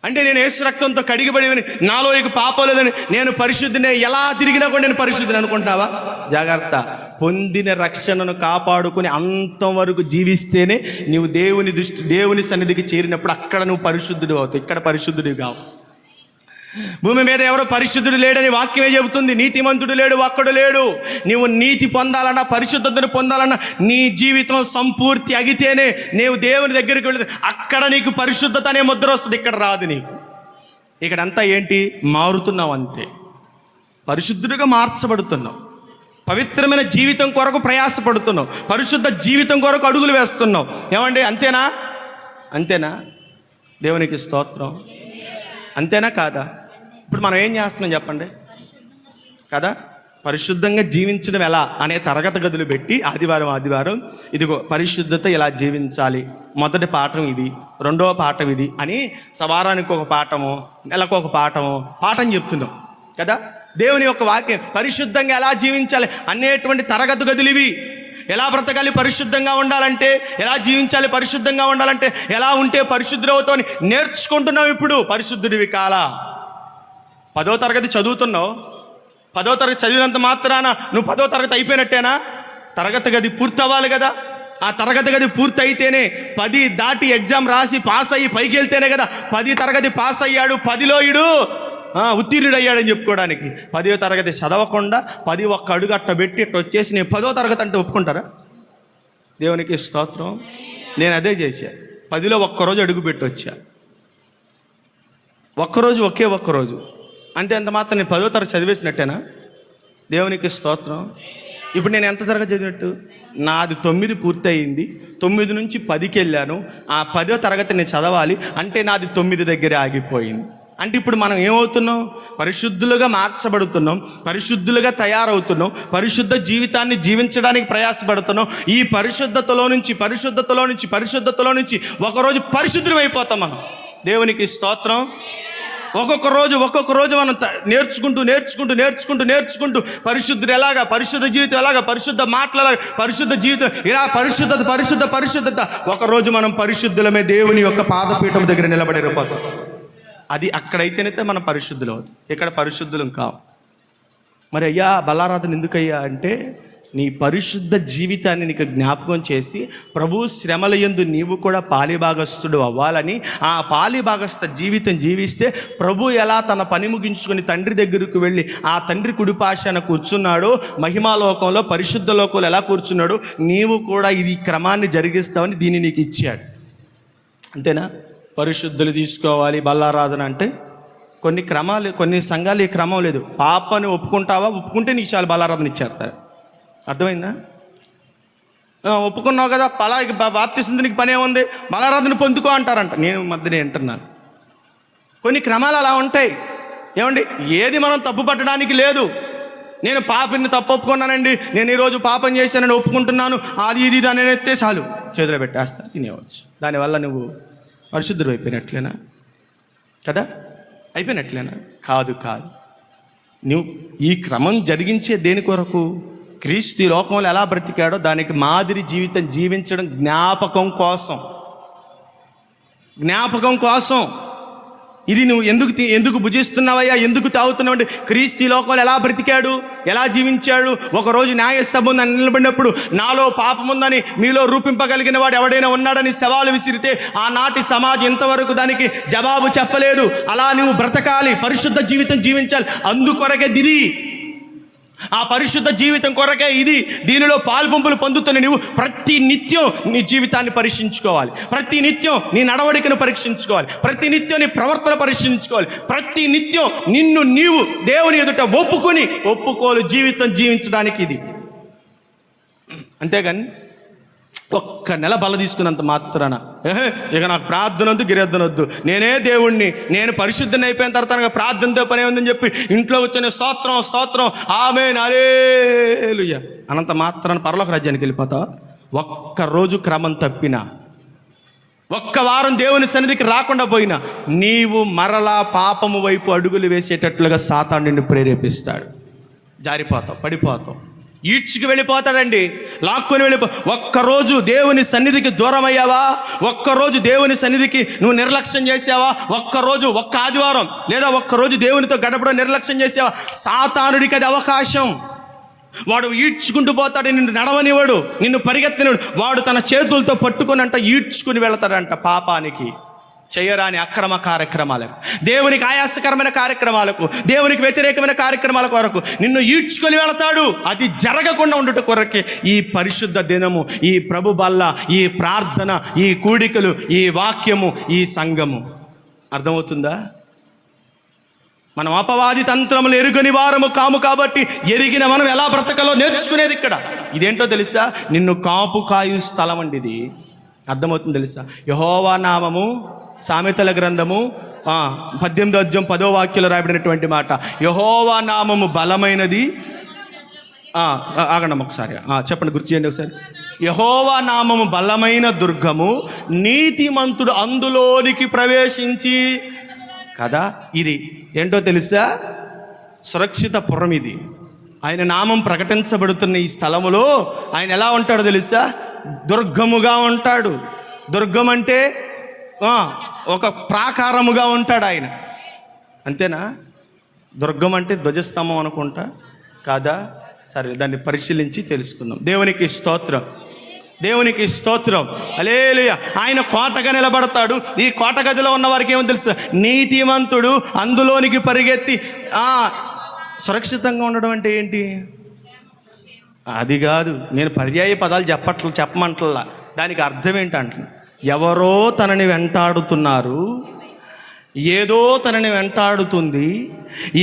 అంటే నేను యేసు రక్తంతో కడిగిబడి నాలో ఇక పాపం లేదని నేను పరిశుద్ధిని ఎలా తిరిగినా కూడా నేను పరిశుద్ధిని అనుకుంటున్నావా? జాగ్రత్త. పొందిన రక్షణను కాపాడుకుని అంతవరకు జీవిస్తేనే నీవు దేవుని సన్నిధికి చేరినప్పుడు అక్కడ నువ్వు పరిశుద్ధుడు అవుతావు. ఇక్కడ పరిశుద్ధుడు కావు. భూమి మీద ఎవరో పరిశుద్ధుడు లేడని వాక్యమే చెబుతుంది. నీతిమంతుడు లేడు, ఒక్కడు లేడు. నీవు నీతి పొందాలన్నా, పరిశుద్ధతను పొందాలన్నా నీ జీవితం సంపూర్తి అగితేనే నీవు దేవుని దగ్గరికి వెళితే అక్కడ నీకు పరిశుద్ధత అనే ముద్ర వస్తుంది. ఇక్కడ రాదు. నీకు ఇక్కడంతా ఏంటి? మారుతున్నావు అంతే. పరిశుద్ధుడిగా మార్చబడుతున్నావు. పవిత్రమైన జీవితం కొరకు ప్రయాసపడుతున్నావు. పరిశుద్ధ జీవితం కొరకు అడుగులు వేస్తున్నావు. ఏమండి? అంతేనా? దేవునికి స్తోత్రం. అంతేనా కాదా? ఇప్పుడు మనం ఏం చేస్తున్నాం చెప్పండి కదా. పరిశుద్ధంగా జీవించడం ఎలా అనే తరగతి గదులు పెట్టి ఆదివారం ఇదిగో పరిశుద్ధత ఎలా జీవించాలి, మొదటి పాఠం ఇది, రెండవ పాఠం ఇది అని వారానికి ఒక పాఠము, నెలకు ఒక పాఠం చెప్తున్నాం కదా. దేవుని యొక్క వాక్యం పరిశుద్ధంగా ఎలా జీవించాలి అనేటువంటి తరగతి గదులు ఇవి. ఎలా బ్రతకాలి పరిశుద్ధంగా ఉండాలంటే, ఎలా జీవించాలి పరిశుద్ధంగా ఉండాలంటే, ఎలా ఉంటే పరిశుద్ధుడు అవుతావని నేర్చుకుంటున్నావు. ఇప్పుడు పరిశుద్ధుడివి కాలా. 10వ తరగతి చదువుతున్నావు. 10వ తరగతి చదివినంత మాత్రాన నువ్వు 10వ తరగతి అయిపోయినట్టేనా? తరగతి గది పూర్తి అవ్వాలి కదా. ఆ తరగతి గది పూర్తి అయితేనే 10 దాటి ఎగ్జామ్ రాసి పాస్ అయ్యి పైకి వెళ్తేనే కదా 10 తరగతి పాస్ అయ్యాడు, 10లో ఇడు ఉత్తీర్ణుడు అయ్యాడని చెప్పుకోవడానికి. 10వ తరగతి చదవకుండా 10 ఒక్క అడుగు అట్ట పెట్టి ఇట్ట వచ్చేసి నేను 10వ తరగతి అంటే ఒప్పుకుంటారా? దేవునికి స్తోత్రం. నేను అదే చేశా. 10లో ఒక్కరోజు అడుగు పెట్టి వచ్చా. ఒక్కరోజు అంటే ఎంత మాత్రం నేను 10వ తరగతి చదివేసినట్టేనా? దేవునికి స్తోత్రం. ఇప్పుడు నేను ఎంత తరగతి చదివినట్టు? నాది 9 పూర్తి అయింది. 9 నుంచి 10కి వెళ్ళాను. ఆ 10వ తరగతి నేను చదవాలి అంటే నాది 9 దగ్గరే ఆగిపోయింది. అంటే ఇప్పుడు మనం ఏమవుతున్నాం? పరిశుద్ధులుగా మార్చబడుతున్నాం, పరిశుద్ధులుగా తయారవుతున్నాం, పరిశుద్ధ జీవితాన్ని జీవించడానికి ప్రయాసపడుతున్నాం. ఈ పరిశుద్ధతలో నుంచి ఒకరోజు పరిశుద్ధులు అయిపోతాం మనం. దేవునికి స్తోత్రం. ఒక్కొక్క రోజు మనం నేర్చుకుంటూ పరిశుద్ధుడు ఎలాగా, పరిశుద్ధ జీవితం ఎలాగా, పరిశుద్ధ మాటలు ఎలాగా, పరిశుద్ధ జీవితం ఇలా పరిశుద్ధత. ఒకరోజు మనం పరిశుద్ధులమే దేవుని యొక్క పాదపీఠం దగ్గర నిలబడిపోతాం. అది అక్కడైతేనైతే మనం పరిశుద్ధులు అవుతాం. ఇక్కడ పరిశుద్ధులం కావు. మరి అయ్యా బలారాధన ఎందుకయ్యా అంటే నీ పరిశుద్ధ జీవితాన్ని నీకు జ్ఞాపకం చేసి ప్రభు శ్రమల యందు నీవు కూడా పాలిభాగస్థుడు అవ్వాలని, ఆ పాలిభాగస్థ జీవితం జీవిస్తే ప్రభు ఎలా తన పని ముగించుకొని తండ్రి దగ్గరకు వెళ్ళి ఆ తండ్రి కుడిపాశాన కూర్చున్నాడో, మహిమాలోకంలో పరిశుద్ధ లోకంలో ఎలా కూర్చున్నాడో నీవు కూడా ఇది క్రమాన్ని జరిగిస్తావని దీన్ని నీకు ఇచ్చాడు. అంతేనా? పరిశుద్ధులు తీసుకోవాలి బల్లారాధన అంటే కొన్ని సంఘాలు ఈ క్రమం లేదు. పాపని ఒప్పుకుంటే నీకు చాలా బల్లారాధన ఇచ్చేస్తారు. అర్థమైందా? ఒప్పుకున్నావు కదా, బాప్తిసం నీకు పనే ఉంది, బల్లారాధన పొందుకో అంటారంట. నేను మధ్యనే వింటున్నాను. కొన్ని క్రమాలు అలా ఉంటాయి. ఏమండి? ఏది మనం తప్పు పట్టడానికి లేదు. నేను పాపిని తప్పు ఒప్పుకున్నానండి, నేను ఈరోజు పాపం చేశానని ఒప్పుకుంటున్నాను, అది ఇది దాని ఎత్తే చాలు చేతిలో పెట్టేస్తాను, తినేవచ్చు. దానివల్ల నువ్వు పరిశుద్ధుడు అయిపోయినట్లేనా కదా? అయిపోయినట్లేనా? కాదు. నువ్వు ఈ క్రమం జరిగించే దేని కొరకు? క్రీస్తు ఈ లోకంలో ఎలా బ్రతికాడో దానికి మాదిరి జీవితం జీవించడం జ్ఞాపకం కోసం. ఇది నువ్వు ఎందుకు భుజిస్తున్నావయ్యా, ఎందుకు తాగుతున్నావు అంటే క్రీస్తు ఈ లోకంలో ఎలా బ్రతికాడు, ఎలా జీవించాడు. ఒకరోజు న్యాయసభ నిలబడినప్పుడు నాలో పాపం ఉందని మీలో రూపింపగలిగిన వాడు ఎవడైనా ఉన్నాడని సవాలు విసిరితే ఆనాటి సమాజం ఇంతవరకు దానికి జవాబు చెప్పలేదు. అలా నువ్వు బ్రతకాలి, పరిశుద్ధ జీవితం జీవించాలి. అందుకొరకే దిది ఆ పరిశుద్ధ జీవితం కొరకే ఇది. దీనిలో పాలుపంపులు పొందుతున్న నీవు ప్రతి నిత్యం నీ జీవితాన్ని పరీక్షించుకోవాలి. ప్రతి నిత్యం నీ నడవడికను పరీక్షించుకోవాలి. ప్రతి నిత్యం నీ ప్రవర్తన పరీక్షించుకోవాలి. ప్రతి నిత్యం నిన్ను నీవు దేవుని ఎదుట ఒప్పుకోలు జీవితం జీవించడానికి ఇది. అంతేగాని ఒక్క నెల బల తీసుకున్నంత మాత్రాన ఇక నాకు ప్రార్థన వద్దు, గిరద్దన వద్దు, నేనే దేవుణ్ణి, నేను పరిశుద్ధుని అయిపోయిన తర్వాత నాకు ప్రార్థనతో పని ఉందని చెప్పి ఇంట్లో కూర్చొని స్తోత్రం ఆమేన్ హల్లెలూయా అనంత మాత్రాన పరలోక రాజ్యానికి వెళ్ళిపోతావా? ఒక్కరోజు క్రమం తప్పినా, ఒక్క వారం దేవుని సన్నిధికి రాకుండా పోయినా నీవు మరలా పాపము వైపు అడుగులు వేసేటట్లుగా సాతాను నిన్ను ప్రేరేపిస్తాడు. జారిపోతావు, పడిపోతావు, ఈడ్చుకు వెళ్ళిపోతాడండి, లాక్కొని ఒక్కరోజు దేవుని సన్నిధికి దూరం అయ్యావా? ఒక్కరోజు దేవుని సన్నిధికి నువ్వు నిర్లక్ష్యం చేసావా? ఒక్క ఆదివారం లేదా ఒక్కరోజు దేవునితో గడపడం నిర్లక్ష్యం చేసావా? సాతానుడికి అది అవకాశం. వాడు ఈడ్చుకుంటూ పోతాడు, నిన్ను నడవనివాడు, నిన్ను పరిగెత్తనివాడు. వాడు తన చేతులతో పట్టుకుని ఈడ్చుకుని వెళతాడంట పాపానికి, చేయరాని అక్రమ కార్యక్రమాలకు, దేవునికి ఆయాసకరమైన కార్యక్రమాలకు, దేవునికి వ్యతిరేకమైన కార్యక్రమాల కొరకు నిన్ను ఈడ్చుకొని వెళతాడు. అది జరగకుండా ఉండట కొరకే ఈ పరిశుద్ధ దినము, ఈ ప్రభు బల్ల, ఈ ప్రార్థన, ఈ కూడికలు, ఈ వాక్యము, ఈ సంఘము. అర్థమవుతుందా? మనం అపవాది తంత్రములు ఎరుగని వారము కాము కాబట్టి ఎరిగిన మనం ఎలా బ్రతకాలో నేర్చుకునేది ఇక్కడ. ఇదేంటో తెలుసా? నిన్ను కాపు కాయు స్థలం అండి ఇది. అర్థమవుతుంది తెలుసా? యెహోవా నామము, సామెతల గ్రంథము 18:10 రాయబడినటువంటి మాట. యెహోవా నామము బలమైనది. ఆగండి ఒకసారి చెప్పండి, గుర్తు చేయండి ఒకసారి. యెహోవా నామము బలమైన దుర్గము, నీతిమంతుడు అందులోనికి ప్రవేశించి కదా. ఇది ఏంటో తెలుసా? సురక్షిత పురం ఇది. ఆయన నామం ప్రకటించబడుతున్న ఈ స్థలములో ఆయన ఎలా ఉంటాడో తెలుసా? దుర్గముగా ఉంటాడు. దుర్గం అంటే ఒక ప్రాకారముగా ఉంటాడు ఆయన. అంతేనా? దుర్గం అంటే ధ్వజస్తంభం అనుకుంటా, కాదా? సరే, దాన్ని పరిశీలించి తెలుసుకుందాం. దేవునికి స్తోత్రం, దేవునికి స్తోత్రం, హల్లెలూయా. ఆయన కోటగా నిలబడతాడు. ఈ కోట గదిలో ఉన్న వారికి ఏమో తెలుసు? నీతిమంతుడు అందులోనికి పరిగెత్తి. సురక్షితంగా ఉండడం అంటే ఏంటి? అది కాదు, నేను పర్యాయ పదాలు చెప్పమంటల్లా. దానికి అర్థం ఏంటంటే, ఎవరో తనని వెంటాడుతున్నారు, ఏదో తనని వెంటాడుతుంది,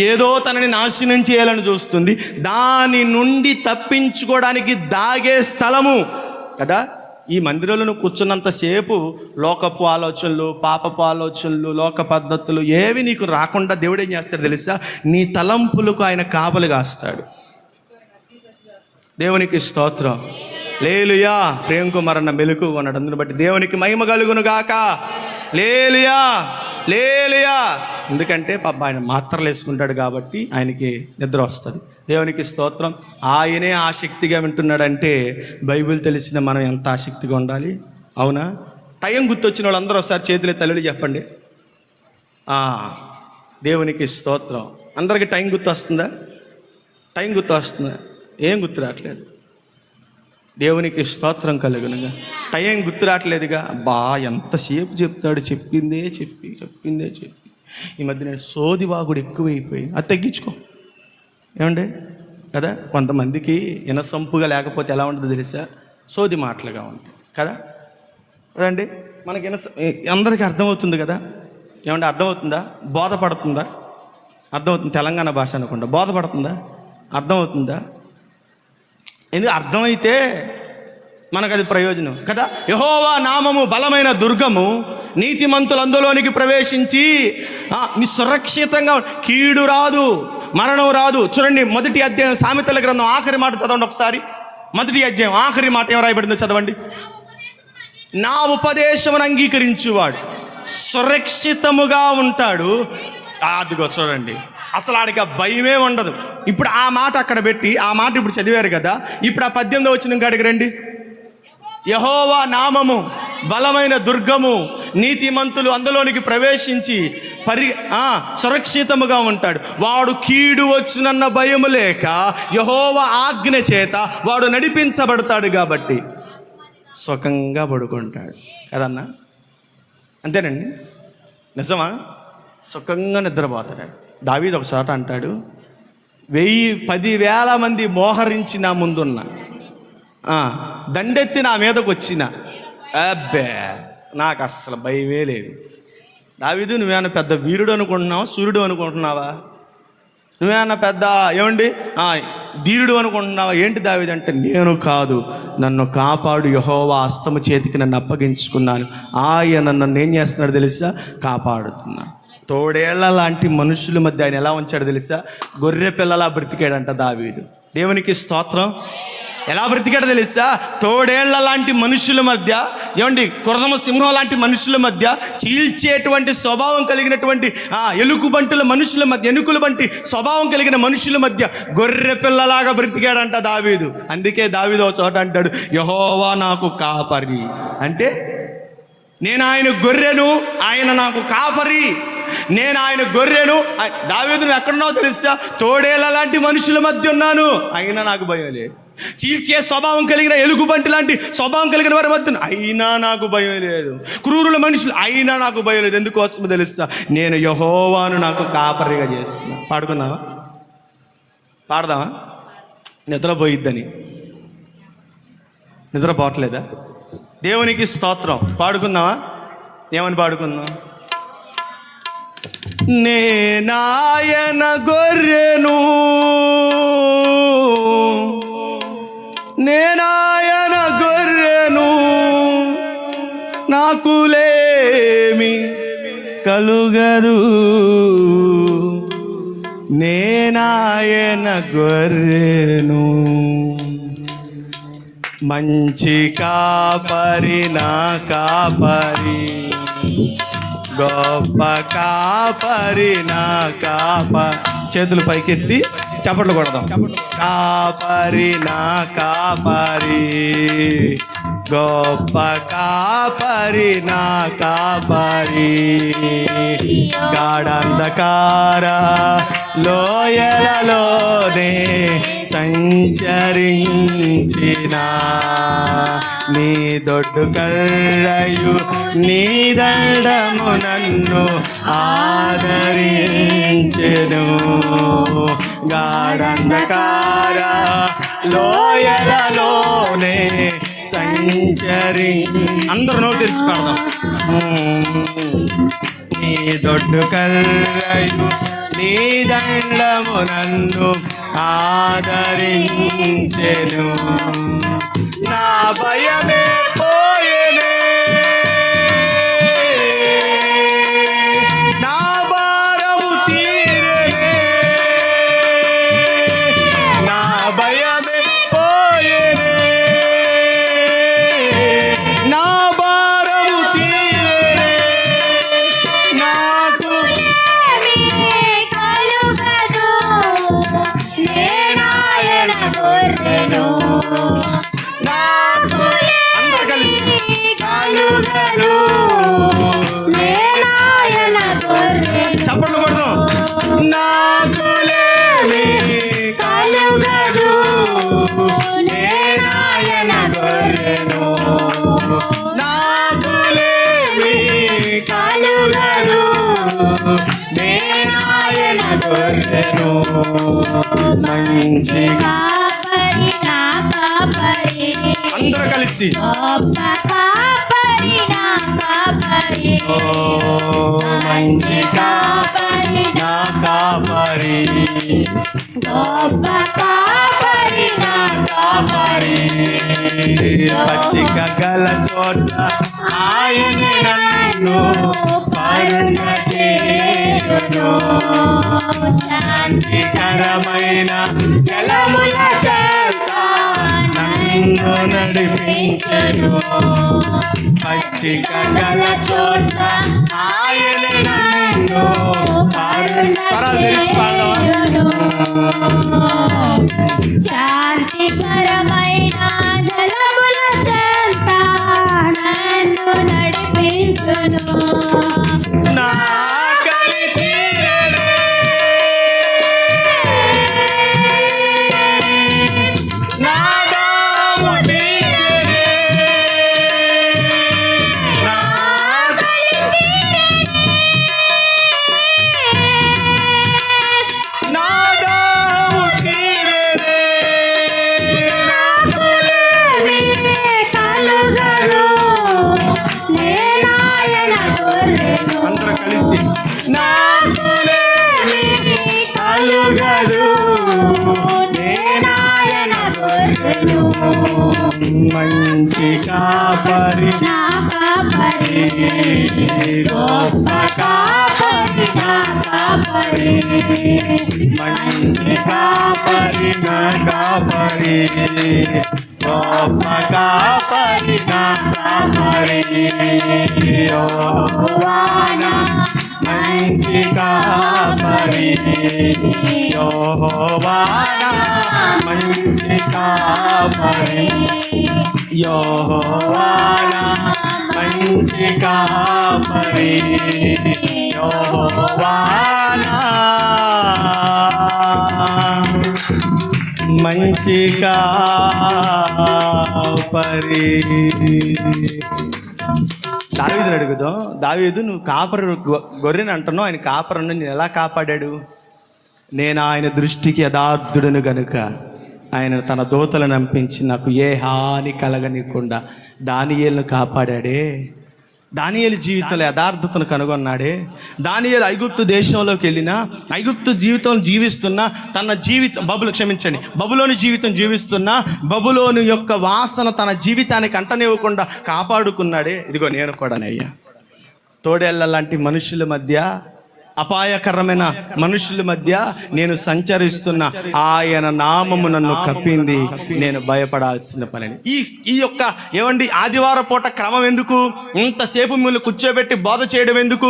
ఏదో తనని నాశనం చేయాలని చూస్తుంది, దాని నుండి తప్పించుకోవడానికి దాగే స్థలము కదా. ఈ మందిరంలో నువ్వు కూర్చున్నంతసేపు లోకపు ఆలోచనలు, పాపపు ఆలోచనలు, లోక పద్ధతులు ఏవి నీకు రాకుండా దేవుడు ఏం చేస్తాడు తెలుసా? నీ తలంపులకు ఆయన కాపలి కాస్తాడు. దేవునికి స్తోత్రం, హల్లెలూయా. ప్రేమ కుమార్ అన్న మెలుకు ఉన్నాడు, అందుని బట్టి దేవునికి మహిమ కలుగును గాక. హల్లెలూయా, హల్లెలూయా. ఎందుకంటే పాప ఆయన మాత్రలు వేసుకుంటాడు కాబట్టి ఆయనకి నిద్ర వస్తుంది. దేవునికి స్తోత్రం. ఆయనే ఆసక్తిగా వింటున్నాడంటే బైబిల్ తెలిసిన మనం ఎంత ఆసక్తిగా ఉండాలి. అవునా? టైం గుర్తొచ్చిన వాళ్ళందరూ ఒకసారి చేతులు తల్లులు చెప్పండి. దేవునికి స్తోత్రం. అందరికీ టైం గుర్తు వస్తుందా? టైం గుర్తు వస్తుందా? ఏం గుర్తు రావట్లేదు. దేవునికి స్తోత్రం కలుగునుగా. టైం గుర్తు రావట్లేదుగా. ఎంతసేపు చెప్తాడు, చెప్పిందే చెప్పి. ఈ మధ్య నేను సోదివాగుడు ఎక్కువైపోయి అది తగ్గించుకో. ఏమండి కదా, కొంతమందికి ఇనసంపుగా లేకపోతే ఎలా ఉంటుందో తెలుసా? సోది మాటలుగా ఉంటాయి కదా. కదండి, మనకి అందరికీ అర్థమవుతుంది కదా. ఏమంటే అర్థమవుతుందా? బోధపడుతుందా? అర్థమవుతుంది. తెలంగాణ భాష అనుకుంటా. బోధపడుతుందా? అర్థమవుతుందా? ఎందుకు అర్థమైతే మనకు అది ప్రయోజనం కదా. యెహోవా నామము బలమైన దుర్గము, నీతిమంతులు అందులోనికి ప్రవేశించి మీ సురక్షితంగా, కీడు రాదు, మరణం రాదు. చూడండి, 1వ అధ్యాయం సామెతల గ్రంథం ఆఖరి మాట చదవండి ఒకసారి. 1వ అధ్యాయం ఆఖరి మాట ఏం రాయబడిందో చదవండి. నా ఉపదేశమును అంగీకరించువాడు సురక్షితముగా ఉంటాడు. అదిగో చూడండి, అసలు ఆడికి భయమే ఉండదు. ఇప్పుడు ఆ మాట అక్కడ పెట్టి, ఆ మాట ఇప్పుడు చదివారు కదా. ఇప్పుడు ఆ 18వ వచనం కాడికి రండి. యెహోవా నామము బలమైన దుర్గము, నీతిమంతులు అందులోనికి ప్రవేశించి సురక్షితముగా ఉంటాడు. వాడు కీడు వచ్చునన్న భయము లేక యెహోవా ఆజ్ఞ చేత వాడు నడిపించబడతాడు కాబట్టి సుఖంగా పడుకుంటాడు కదన్నా. అంతేనండి, నిజమా? సుఖంగా నిద్రపోతాడు. దావీదు ఒకసారి అంటాడు, 10,000 మంది మోహరించి నా ముందున్న దండెత్తి నా మీదకు వచ్చిన అబ్బే నాకు అస్సలు భయమే లేదు. దావీదు, నువ్వేమన్నా పెద్ద వీరుడు అనుకుంటున్నావా, సూర్యుడు అనుకుంటున్నావా? నువ్వేమన్నా పెద్ద ఏమండి ధీరుడు అనుకుంటున్నావా? ఏంటి దావీదు అంటే, నేను కాదు, నన్ను కాపాడు యెహోవా హస్తము చేతికి నన్ను అప్పగించుకున్నాను. ఆయన నన్ను ఏం చేస్తున్నాడు తెలుసా? కాపాడుతున్నాడు. తోడేళ్ల లాంటి మనుషుల మధ్య ఆయన ఎలా ఉంచాడు తెలుసా? గొర్రె పిల్లలా బ్రతికాడంట దావీదు. దేవునికి స్తోత్రం. ఎలా బ్రతికాడో తెలుసా? తోడేళ్ల లాంటి మనుషుల మధ్య, ఏమండి కురదమ సింహం లాంటి మనుషుల మధ్య, చీల్చేటువంటి స్వభావం కలిగినటువంటి ఎలుకబంటుల మనుషుల మధ్య, ఎనుకుల వంటి స్వభావం కలిగిన మనుషుల మధ్య గొర్రె పిల్లలాగా బ్రతికాడంట దావీదు. అందుకే దావీదు ఒక చోట అంటాడు, యెహోవా నాకు కాపరి. అంటే నేను ఆయన గొర్రెను, ఆయన నాకు కాపరి. నేను ఆయన గొర్రెను. దావీదు, నువ్వు ఎక్కడున్నావు తెలుసా? తోడేళ్ల లాంటి మనుషుల మధ్య ఉన్నాను, అయినా నాకు భయం లేదు. చీల్చే స్వభావం కలిగిన ఎలుగుబంటి లాంటి స్వభావం కలిగిన వారి మధ్య అయినా నాకు భయం లేదు. క్రూరుల మనుషులు అయినా నాకు భయం లేదు. ఎందుకోసమో తెలుసా? నేను యెహోవాను నాకు కాపరిగా చేసుకున్నా. పాడుకుందామా? పాడదామా? నిద్రపోయిద్దని. నిద్రపోవట్లేదా? దేవునికి స్తోత్రం. పాడుకుందామా? ఏమని పాడుకుందాం? నేనాయన గొర్రెను, నేనాయన గొర్రెను, నాకులేమి కలుగదు. నేనాయన గొర్రెను, మంచి కాపరి నా కాపరి, గొప్ప కాపరి నా కాపరి. చేతులు పైకెత్తి చప్పట్లు కొడదాం. కాపరి నా కాపరి, గొప్ప కాపరి నా కాపరి. గాఢంధకార లోయలలోనే సంచరించిన నీ దొడ్డు కర్రయు నీ దండము నన్ను ఆదరించెను. గాఢంధకార లోయలలోనే అందరూ నోరు తెరిచి పాడదాం. నీ దొడ్డు కర్రయు నీ దండము నన్ను ఆదరించెను. నా భయమే పోయేనే, నా భారము తీరేనే. నా భయమే పోయేనే, నా భారము తీరేనే. నాకు కలుగదు, నేనాయన గొర్రెను. నాకు అందరూ కలిసి కలుగదు, నేనాయన గొర్రెను. చప్పట్లు కొడదాం. నాకులేమి కలుగదు, నేనాయన గొర్రెను. నాకులేమి కలుగదు, నేనాయన గొర్రెను. మంచి కాపరి నా కాపరి, అందరూ కలిసి గొప్ప కాపరి నా కాపరి. ఓ మంచి కాపరి నా కాపరి, గొప్ప కాపరి నా కాపరి. పచ్చిక గల చోట ఆయన నన్ను పరుండ చేయును. శాంతికరమైన జలముల చేత నన్ను నడిపించెను. పచ్చిక గల చోట ఆయన నన్ను స్వరాలు తెరిచి పాడదామా? శాంతికరమైన జలముల చెంత నన్ను నడిపించును. నా ఆకలి తీరెనే, నా దాహము తీర్చెనే. నా ఆకలి తీరెనే, నా దాహము మంచి కాపరి నా కాపరి గొప్ప కాపరి నా కాపరి మంచి కాపరి నా కాపరి గొప్ప కాపరి నా కాపరి యెహోవా నా మంచి కాపరి యెహోవా నా మంచి కాపరి యెహోవా నా మంచి కాపరి యెహోవా నా మంచి కాపరి. దావీదుని అడుగుదాం. దావీదు, నువ్వు కాపరి గొర్రెని అంటున్నావు, ఆయన కాపరను నేను ఎలా కాపాడాడు? నేను ఆయన దృష్టికి యథార్థుడను గనుక ఆయన తన దూతలను నంపించి నాకు ఏ హాని కలగనీయకుండా దానియేలును కాపాడాడే. దానియేలు జీవితంలో యథార్థతను కనుగొన్నాడే. దానియేలు ఐగుప్తు దేశంలోకి వెళ్ళినా, ఐగుప్తు జీవితం జీవిస్తున్నా, తన జీవితం బబులోని జీవితం జీవిస్తున్నా, బబులోని యొక్క వాసన తన జీవితానికి అంటనివ్వకుండా కాపాడుకున్నాడే. ఇదిగో నేను కూడానయ్యా, తోడేళ్ల లాంటి మనుషుల మధ్య, అపాయకరమైన మనుషుల మధ్య నేను సంచరిస్తున్న ఆయన నామము నన్ను కప్పింది, నేను భయపడాల్సిన పని. ఈ యొక్క ఏమండి ఆదివారం పూట క్రమం ఎందుకు? ఇంతసేపు మిమ్మల్ని కూర్చోబెట్టి బోధ చేయడం ఎందుకు?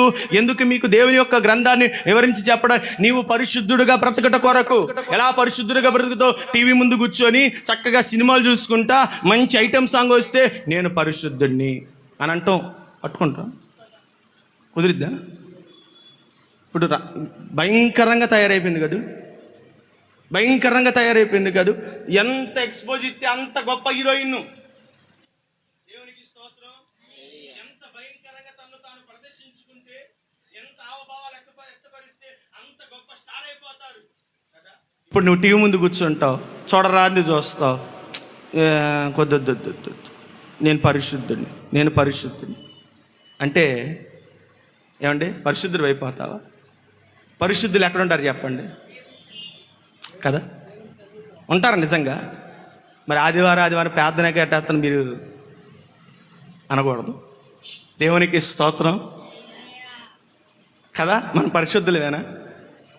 మీకు దేవుని యొక్క గ్రంథాన్ని వివరించి చెప్పడం. నీవు పరిశుద్ధుడుగా బ్రతకట కొరకు. ఎలా పరిశుద్ధుడుగా బ్రతుకుతావు? టీవీ ముందు కూర్చొని చక్కగా సినిమాలు చూసుకుంటా, మంచి ఐటమ్ సాంగ్ వస్తే నేను పరిశుద్ధుడిని అని అంటాం, పట్టుకుంటాం. కుదిరిద్దా? ఇప్పుడు భయంకరంగా తయారైపోయింది కదా, భయంకరంగా తయారైపోయింది కదా. ఎంత ఎక్స్పోజ్ ఇస్తే అంత గొప్ప హీరోయిన్. దేవునికి స్తోత్రం. ఎంత భయంకరంగా తను తాను ప్రదర్శించుకుంటే, ఎంత హావభావాలు వ్యక్తపరిస్తే అంత గొప్ప స్టార్ అయిపోతారు కదా. ఇప్పుడు నువ్వు టీవీ ముందు కూర్చుంటావు, చూడరాంది చూస్తావు. కొద్ది నేను పరిశుద్ధుడిని అంటే ఏమండి? పరిశుద్ధుడు అయిపోతావా? పరిశుద్ధులు ఎక్కడ ఉంటారు చెప్పండి కదా? ఉంటారు నిజంగా. మరి ఆదివారం ప్రార్థన కేటాస్తాను మీరు అనకూడదు. దేవునికి స్తోత్రం కదా. మన పరిశుద్ధులేనా?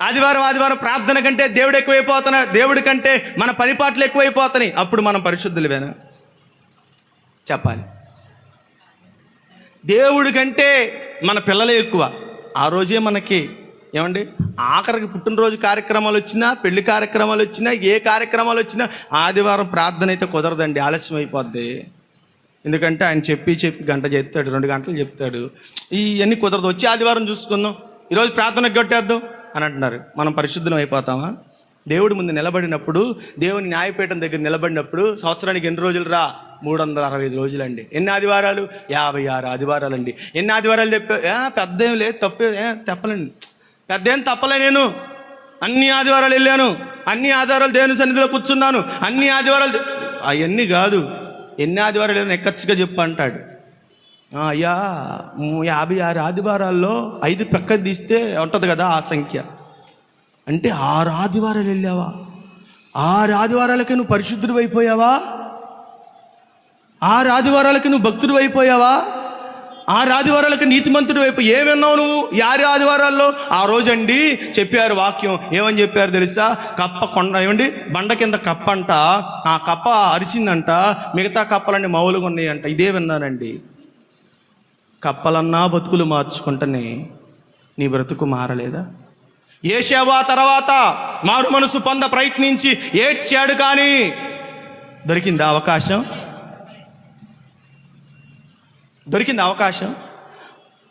ఆదివారం ప్రార్థన కంటే దేవుడు ఎక్కువైపోతున్నాడు, దేవుడి కంటే మన పనిపాట్లు ఎక్కువైపోతున్నాయి. అప్పుడు మనం పరిశుద్ధులేనా చెప్పాలి. దేవుడి కంటే మన పిల్లలే ఎక్కువ. ఆ రోజే మనకి ఏమండి, ఆఖరికి పుట్టినరోజు కార్యక్రమాలు వచ్చినా, పెళ్లి కార్యక్రమాలు వచ్చినా, ఏ కార్యక్రమాలు వచ్చినా ఆదివారం ప్రార్థన అయితే కుదరదండి, ఆలస్యం అయిపోద్ది. ఎందుకంటే ఆయన చెప్పి గంట చెప్తాడు, 2 గంటలు చెప్తాడు. ఇవన్నీ కుదరదు. వచ్చి ఆదివారం చూసుకుందాం, ఈరోజు ప్రార్థనకు కొట్టేద్దాం అని అంటున్నారు. మనం పరిశుద్ధం అయిపోతామా? దేవుడి ముందు నిలబడినప్పుడు, దేవుని న్యాయపీఠం దగ్గర నిలబడినప్పుడు సంవత్సరానికి ఎన్ని రోజులు రా? 365 రోజులండి. ఎన్ని ఆదివారాలు? 56 ఆదివారాలండి. ఎన్ని ఆదివారాలు పెద్ద ఏం లేదు, తప్పలేండి, పెద్ద ఏం తప్పలే. నేను అన్ని ఆదివారాలు వెళ్ళాను, అన్ని ఆదివారాలు దేవుని సన్నిధిలో కూర్చున్నాను, అన్ని ఆదివారాలు. అవన్నీ కాదు, ఎన్ని ఆదివారాలు వెళ్ళాను ఎక్కచ్చిగా చెప్పు అంటాడు. అయ్యా 56 ఆదివారాల్లో 5 పక్క తీస్తే ఉంటుంది కదా ఆ సంఖ్య. అంటే 6 ఆదివారాలు వెళ్ళావా? 6 ఆదివారాలకి నువ్వు పరిశుద్ధుడు అయిపోయావా? 6 ఆదివారాలకి నువ్వు భక్తుడు అయిపోయావా? 6 ఆదివారాలకి నీతిమంతుడు అయిపోయి ఏమన్నావు నువ్వు 6 ఆదివారాల్లో? ఆ రోజండి చెప్పారు వాక్యం. ఏమని చెప్పారు తెలుసా? కప్ప కొండ ఏమండి బండ కింద కప్ప అంట, ఆ కప్ప అరిసిందంట, మిగతా కప్పలన్నీ మౌలుగా ఉన్నాయంట. ఇదే విన్నానండి. కప్పలన్నా బతుకులు మార్చుకుంటేనే నీ బ్రతుకు మారలేదా? యేషవా తర్వాత మారు మనసు పొంద ప్రయత్నించి ఏడ్చాడు, కానీ దొరికింది అవకాశం.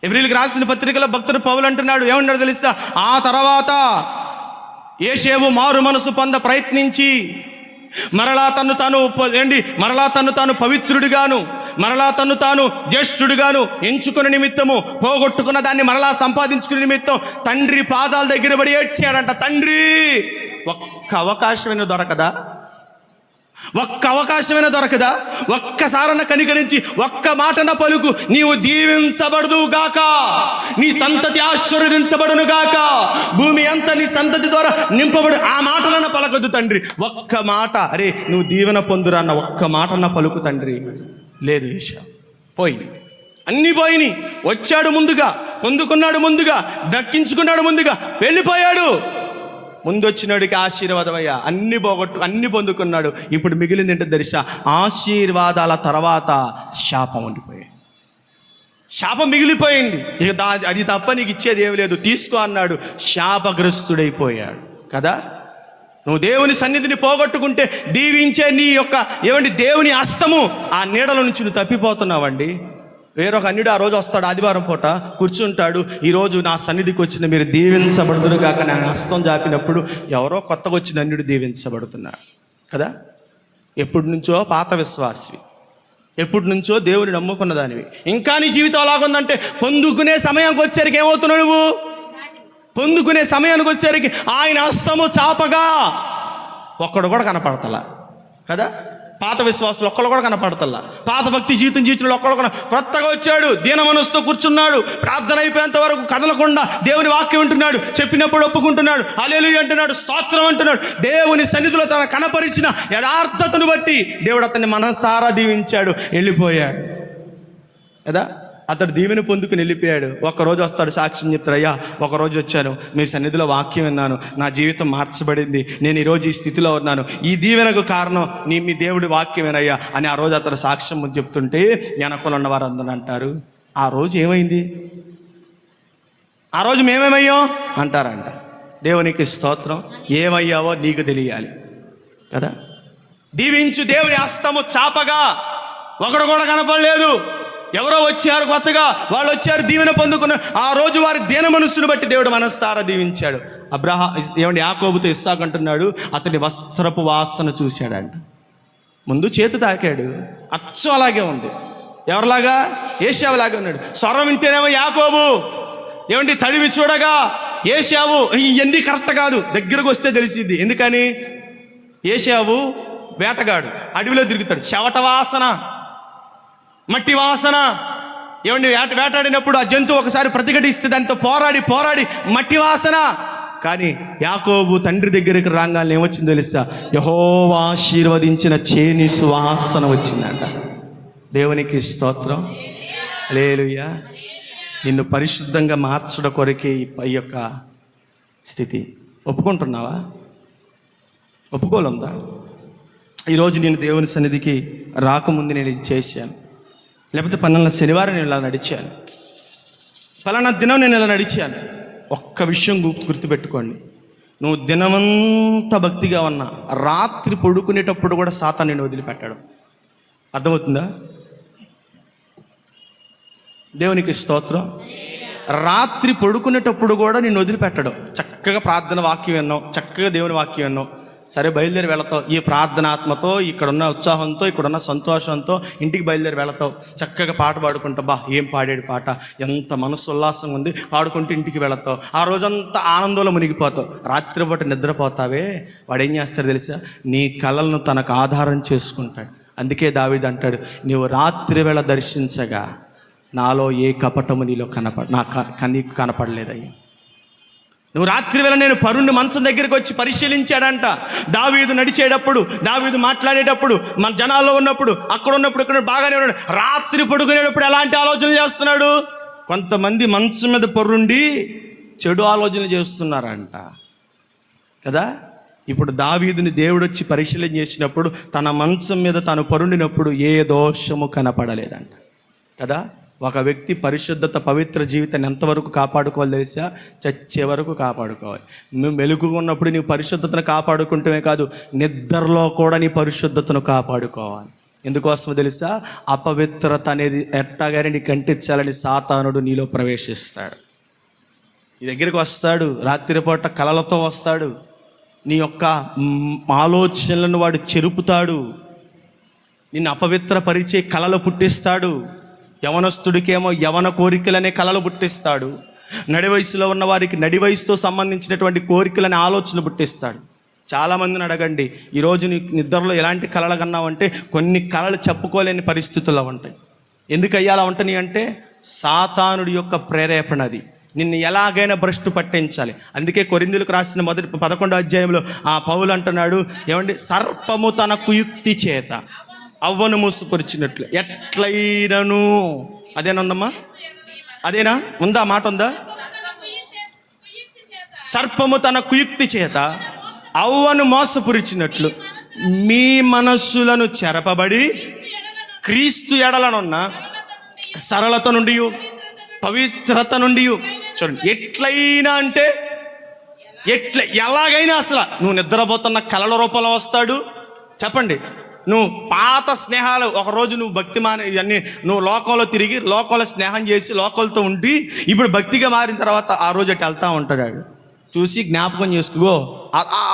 ఎబ్రీయులకు రాసిన పత్రికలో భక్తుడు పౌలు అంటున్నాడు, ఏమన్నాడు తెలుసా? ఆ తర్వాత యేషేవు మారు మనసు పొంద ప్రయత్నించి మరలా తన్ను తాను పవిత్రుడిగాను, మరలా తన్ను తాను జ్యేష్ఠుడిగాను ఎంచుకునే నిమిత్తము, పోగొట్టుకున్న దాన్ని మరలా సంపాదించుకునే నిమిత్తం తండ్రి పాదాల దగ్గర పడి ఏడ్చాడంట. తండ్రి, ఒక్క అవకాశమైనా దొరకదా? ఒక్క అవకాశమైనా దొరకదా? ఒక్కసారన్న కనికరించి ఒక్క మాటన పలుకు, నీవు దీవించబడదు గాక, నీ సంతతి ఆశీర్వదించబడును గాక, భూమి అంతా నీ సంతతి ద్వారా నింపబడు. ఆ మాటలన్న పలకొద్దు తండ్రి. ఒక్క మాట, అరే నువ్వు దీవెన పొందురా అన్న ఒక్క మాటన్న పలుకు తండ్రి. లేదు యేషా, పోయి అన్నీ పోయినాయి. వచ్చాడు ముందుగా, పొందుకున్నాడు ముందుగా, దక్కించుకున్నాడు ముందుగా, వెళ్ళిపోయాడు. ముందు వచ్చినాడికి ఆశీర్వాదమయ్యా, అన్ని పొందుకున్నాడు. ఇప్పుడు మిగిలింది ఏంటో తెలుసా? ఆశీర్వాదాల తర్వాత శాపం ఉండిపోయాయి. శాపం మిగిలిపోయింది. ఇక అది తప్ప నీకు ఇచ్చేది ఏమి లేదు, తీసుకో అన్నాడు. శాపగ్రస్తుడైపోయాడు కదా. నువ్వు దేవుని సన్నిధిని పోగొట్టుకుంటే దీవించే నీ యొక్క దేవుని హస్తము ఆ నీడల నుంచి నువ్వు తప్పిపోతున్నావండి. వేరొక అన్యుడు ఆ రోజు వస్తాడు, ఆదివారం పూట కూర్చుంటాడు. ఈరోజు నా సన్నిధికి వచ్చిన మీరు దీవించబడుతురు కాక నా హస్తం చాపినప్పుడు ఎవరో కొత్తగా వచ్చిన అన్యుడు దీవించబడుతున్నాడు కదా. ఎప్పటి నుంచో పాత విశ్వాసివి, ఎప్పటి నుంచో దేవుని నమ్ముకున్న దానివి. ఇంకా నీ జీవితం అలాగుందంటే పొందుకునే సమయానికి వచ్చేసరికి ఏమవుతున్నావు నువ్వు? పొందుకునే సమయానికి వచ్చేసరికి ఆయన హస్తము చాపగా ఒక్కడు కూడా కనపడతలా కదా. పాత విశ్వాసులు ఒక్కళ్ళు కూడా కనపడతల్లా. పాత భక్తి జీవితం జీవితంలో ఒక్కళ్ళు కూడా. కొత్తగా వచ్చాడు, దీన మనసుతో కూర్చున్నాడు, ప్రార్థన అయిపోయేంత వరకు కదలకుండా దేవుని వాక్యం వింటున్నాడు, చెప్పినప్పుడు ఒప్పుకుంటున్నాడు, హల్లెలూయా అంటున్నాడు, స్తోత్రం అంటున్నాడు. దేవుని సన్నిధిలో తన కనపరిచిన యథార్థతను బట్టి దేవుడు అతన్ని మనసారా దీవించాడు, వెళ్ళిపోయాడు కదా. అతడు దీవెన పొందుకుని వెళ్ళిపోయాడు. ఒకరోజు వస్తాడు, సాక్ష్యం చెప్తాడు, అయ్యా ఒకరోజు వచ్చాను, మీ సన్నిధిలో వాక్యం విన్నాను, నా జీవితం మార్చబడింది, నేను ఈరోజు ఈ స్థితిలో ఉన్నాను, ఈ దీవెనకు కారణం మీ దేవుడి వాక్యమేనయ్యా అని ఆ రోజు అతడు సాక్ష్యం చెప్తుంటే వెనకలు ఉన్న వారు అందరూ అంటారు, ఆ రోజు ఏమైంది? ఆ రోజు మేమేమయ్యాం అంటారంట. దేవునికి స్తోత్రం. ఏమయ్యావో నీకు తెలియాలి కదా. దీవించు దేవుని హస్తము చాపగా ఒకడు కూడా కనపడలేదు. ఎవరో వచ్చారు కొత్తగా, వాళ్ళు వచ్చారు, దీవెన పొందుకున్నారు. ఆ రోజు వారి దీన మనస్సును బట్టి దేవుడు మనస్సారా దీవించాడు. యాకోబుతో ఇస్సాకు అంటున్నాడు, అతని వస్త్రపు వాసన చూశాడంట. ముందు చేతి తాకాడు, అచ్చం అలాగే ఉంది. ఎవరిలాగా? ఏశావులాగే ఉన్నాడు. స్వరం వింటేనేమో యాకోబు, తడివి చూడగా ఏశావు. ఇవన్నీ కరెక్ట్ కాదు, దగ్గరకు వస్తే తెలిసిద్ది. ఎందుకని? ఏశావు వేటగాడు, అడవిలో తిరుగుతాడు, చెవట వాసన, మట్టి వాసన. వేటాడినప్పుడు ఆ జంతువు ఒకసారి ప్రతిఘటిస్తే దాంతో పోరాడి మట్టి వాసన. కానీ యాకోబు తండ్రి దగ్గరికి రాగానే ఏమొచ్చిందో తెలుసా? యెహోవా ఆశీర్వదించిన చేని సువాసన వచ్చిందంట. దేవునికి స్తోత్రం, హల్లెలూయా. నిన్ను పరిశుద్ధంగా మార్చడం కొరకే ఈ యొక్క స్థితి. ఒప్పుకుంటున్నావా? ఒప్పుకోలేదా? ఈరోజు నేను దేవుని సన్నిధికి రాకముందు నేను ఇది చేశాను, లేకపోతే పలానా శనివారం నేను ఇలా నడిచాను, పలానా దినం నేను ఇలా నడిచాను. ఒక్క విషయం గుర్తుపెట్టుకోండి, నువ్వు దినమంతా భక్తిగా ఉన్నా రాత్రి పడుకునేటప్పుడు కూడా సాతాను నిన్ను వదిలిపెట్టాడు. అర్థమవుతుందా? దేవునికి స్తోత్రం. రాత్రి పడుకునేటప్పుడు కూడా నిన్ను వదిలిపెట్టడు. చక్కగా ప్రార్థన వాక్యం విన్నావు, చక్కగా దేవుని వాక్యం విన్నావు, సరే బయలుదేరి వెళతావు. ఈ ప్రార్థనాత్మతో, ఇక్కడున్న ఉత్సాహంతో, ఇక్కడున్న సంతోషంతో ఇంటికి బయలుదేరి వెళతావు. చక్కగా పాట పాడుకుంటా, ఏం పాడాడు పాట, ఎంత మనసు ఉల్లాసంగా ఉంది, పాడుకుంటూ ఇంటికి వెళతావు. ఆ రోజంతా ఆనందంలో మునిగిపోతావు. రాత్రిపూట నిద్రపోతావే, వాడు ఏం చేస్తాడు తెలుసా? నీ కలలను తనకు ఆధారం చేసుకుంటాడు. అందుకే దావీదు అంటాడు, నీవు రాత్రి వేళ దర్శించగా నాలో ఏ కపటము నీలో నీకు కనపడలేదయ్యా. నువ్వు రాత్రి వేళ నేను పరుణ్ణి మంచం దగ్గరికి వచ్చి పరిశీలించాడంట. దావీదు నడిచేటప్పుడు, దావీదు మాట్లాడేటప్పుడు, మన జనాల్లో ఉన్నప్పుడు, అక్కడ ఉన్నప్పుడు, ఇక్కడ బాగానే ఉన్నాడు. రాత్రి పడుకునేటప్పుడు ఎలాంటి ఆలోచనలు చేస్తున్నాడు? కొంతమంది మంచం మీద పరుండి చెడు ఆలోచనలు చేస్తున్నారంట కదా. ఇప్పుడు దావీదుని దేవుడు వచ్చి పరిశీలన చేసినప్పుడు తన మంచం మీద తాను పరుండినప్పుడు ఏ దోషము కనపడలేదంట కదా. ఒక వ్యక్తి పరిశుద్ధత, పవిత్ర జీవితాన్ని ఎంతవరకు కాపాడుకోవాలి తెలుసా? చచ్చే వరకు కాపాడుకోవాలి. నువ్వు మెలుగుగా ఉన్నప్పుడు నీ పరిశుద్ధతను కాపాడుకుంటమే కాదు, నిద్రలో కూడా నీ పరిశుద్ధతను కాపాడుకోవాలి. ఎందుకోసమో తెలుసా? అపవిత్రత అనేది ఎట్టగానే నీ కంటించాలని సాతానుడు నీలో ప్రవేశిస్తాడు. నీ దగ్గరికి వస్తాడు, రాత్రిపూట కలలతో వస్తాడు, నీ యొక్క ఆలోచనలను వాడు చెరుపుతాడు, నిన్ను అపవిత్రపరిచే కలలు పుట్టిస్తాడు. యవనస్తుడికేమో యవన కోరికలనే కలలు పుట్టిస్తాడు. నడి వయసులో ఉన్న వారికి నడి వయసుతో సంబంధించినటువంటి కోరికలనే ఆలోచన పుట్టిస్తాడు. చాలామందిని అడగండి, ఈరోజు నీకు నిద్రలో ఎలాంటి కలలు కన్నావంటే కొన్ని కలలు చెప్పుకోలేని పరిస్థితుల్లో ఉంటాయి. ఎందుకు అయ్యాలా ఉంటాయి అంటే సాతానుడి యొక్క ప్రేరేపణ అది. నిన్ను ఎలాగైనా భ్రష్టు పట్టించాలి. అందుకే కొరింథీయులకు రాసిన మొదటి 11వ అధ్యాయంలో ఆ పౌలు అంటున్నాడు, ఏమండి, సర్పము తన కుయుక్తి చేత అవ్వను మూసుపరిచినట్లు ఎట్లయినను, అదేనందమ్మా, అదేనా, ఉందా మాట ఉందా? సర్పము తన కుయుక్తి చేత అవ్వను మోసపురిచినట్లు మీ మనస్సులను చెరపబడి క్రీస్తు ఎడలనున్న సరళత నుండి పవిత్రత నుండి, చూడండి, ఎట్లయినా అంటే ఎలాగైనా అసలు నువ్వు నిద్రపోతున్న కలల రూపంలో వస్తాడు. చెప్పండి, నువ్వు పాత స్నేహాలు, ఒకరోజు నువ్వు భక్తి ఇవన్నీ నువ్వు లోకంలో తిరిగి లోకంలో స్నేహం చేసి లోకలతో ఉండి ఇప్పుడు భక్తిగా మారిన తర్వాత ఆ రోజు అటు వెళ్తూ ఉంటాడు. చూసి జ్ఞాపకం చేసుకో,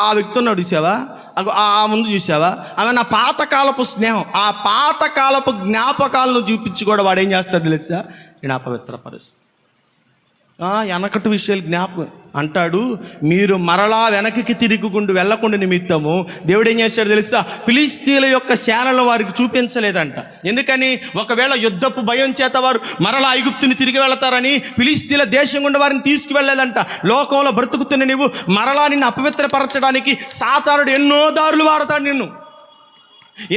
ఆ వ్యక్తి ఉన్నాడు చూసావా, ఆ ముందు చూసావా, ఆమె నా పాతకాలపు స్నేహం, ఆ పాతకాలపు జ్ఞాపకాలను చూపించి కూడా వాడు ఏం చేస్తాడు తెలుసా, నేను అపవిత్రపరుస్తాను. వెనకటి విషయాలు జ్ఞాపకం అంటాడు. మీరు మరలా వెనక్కి తిరుగుకుంటూ వెళ్ళకుండా నిమిత్తము దేవుడు ఏం చేశాడు తెలుసా, ఫిలిష్తీయుల యొక్క సేనలను వారికి చూపించలేదంట. ఎందుకని? ఒకవేళ యుద్ధపు భయం చేత వారు మరలా ఐగుప్తుని తిరిగి వెళతారని ఫిలిష్తీయుల దేశం గుండా వారిని తీసుకువెళ్ళలేదంట. లోకంలో బ్రతుకుతున్న నీవు మరలా నిన్ను అపవిత్రపరచడానికి సాతానుడు ఎన్నో దారులు వాడతాడు.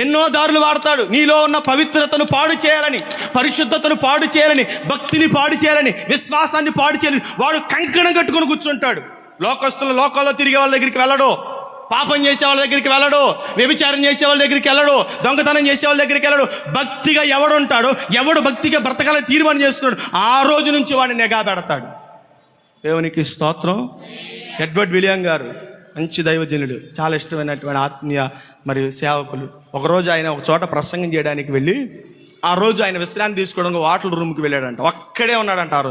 ఎన్నో దారులు వాడతాడు. నీలో ఉన్న పవిత్రతను పాడు చేయాలని, పరిశుద్ధతను పాడు చేయాలని, భక్తిని పాడు చేయాలని, విశ్వాసాన్ని పాడు చేయాలని వాడు కంకణం కట్టుకొని కూర్చుంటాడు. లోకంలో తిరిగే వాళ్ళ దగ్గరికి వెళ్ళడు, పాపం చేసే వాళ్ళ దగ్గరికి వెళ్ళడు, వ్యభిచారం చేసే వాళ్ళ దగ్గరికి వెళ్ళడు, దొంగతనం చేసే వాళ్ళ దగ్గరికి వెళ్ళడు. భక్తిగా ఎవడుంటాడో, ఎవడు భక్తిగా బ్రతకాలని తీర్మానం చేసుకున్నాడు, ఆ రోజు నుంచి వాడిని నిఘా పెడతాడు. దేవునికి స్తోత్రం. ఎడ్వర్డ్ విలియం గారు మంచి దైవజనుడు, చాలా ఇష్టమైనటువంటి ఆత్మీయ మరియు సేవకులు. ఒకరోజు ఆయన ఒక చోట ప్రసంగం చేయడానికి వెళ్ళి, ఆ రోజు ఆయన విశ్రాంతి తీసుకోవడానికి వాటర్ రూమ్కి వెళ్ళాడంట. ఒక్కడే ఉన్నాడంట ఆ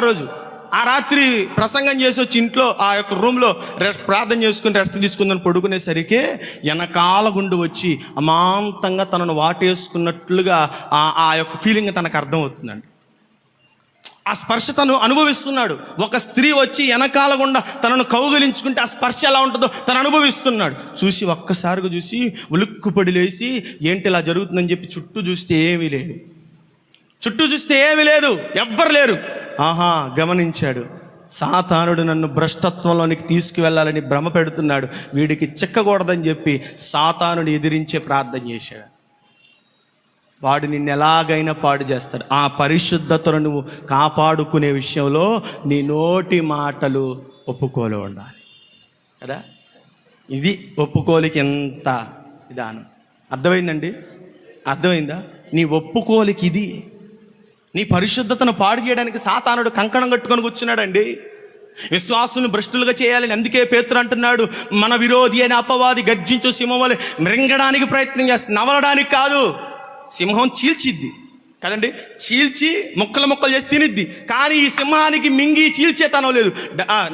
రోజు. ఆ రాత్రి ప్రసంగం చేసి వచ్చి ఇంట్లో ఆ యొక్క రూమ్లో ప్రార్థన చేసుకుని రెస్ట్ తీసుకుందని పడుకునేసరికి వెనకాల గుండు వచ్చి అమాంతంగా తనను వాటేసుకున్నట్లుగా ఆ యొక్క ఫీలింగ్ తనకు అర్థమవుతుందండి. ఆ స్పర్శ తను అనుభవిస్తున్నాడు. ఒక స్త్రీ వచ్చి వెనకాల గుండా తనను కౌగిలించుకుంటే ఆ స్పర్శ ఎలా ఉంటుందో తను అనుభవిస్తున్నాడు. ఒక్కసారిగా చూసి ఉలుక్కుపడి లేచి ఏంటి ఇలా జరుగుతుందని చెప్పి చుట్టూ చూస్తే ఏమీ లేదు, ఎవ్వరు లేరు. గమనించాడు, సాతానుడు నన్ను భ్రష్టత్వంలోనికి తీసుకువెళ్ళాలని భ్రమ పెడుతున్నాడు, వీడికి చిక్కకూడదని చెప్పి సాతానుని ఎదిరించే ప్రార్థన చేశాడు. వాడు నిన్ను ఎలాగైనా పాడు చేస్తాడు. ఆ పరిశుద్ధతను నువ్వు కాపాడుకునే విషయంలో నీ నోటి మాటలు ఒప్పుకోలు ఉండాలి కదా. ఇది ఒప్పుకోలికి ఎంత విధానం. అర్థమైందా? నీ ఒప్పుకోలికి ఇది. నీ పరిశుద్ధతను పాడు చేయడానికి సాతానుడు కంకణం కట్టుకొని కూర్చున్నాడండి. విశ్వాసులను భ్రష్టులుగా చేయాలని అందుకే పేతురు అంటున్నాడు, మన విరోధి అయిన అపవాది గర్జించు సింహం వలె మృంగడానికి ప్రయత్నం చేస్తుంది, నవలడానికి కాదు. సింహం చీల్చిద్ది కదండి, చీల్చి ముక్కలు చేసి తినిద్ది. కానీ ఈ సింహానికి మింగి చీల్చేతనం లేదు,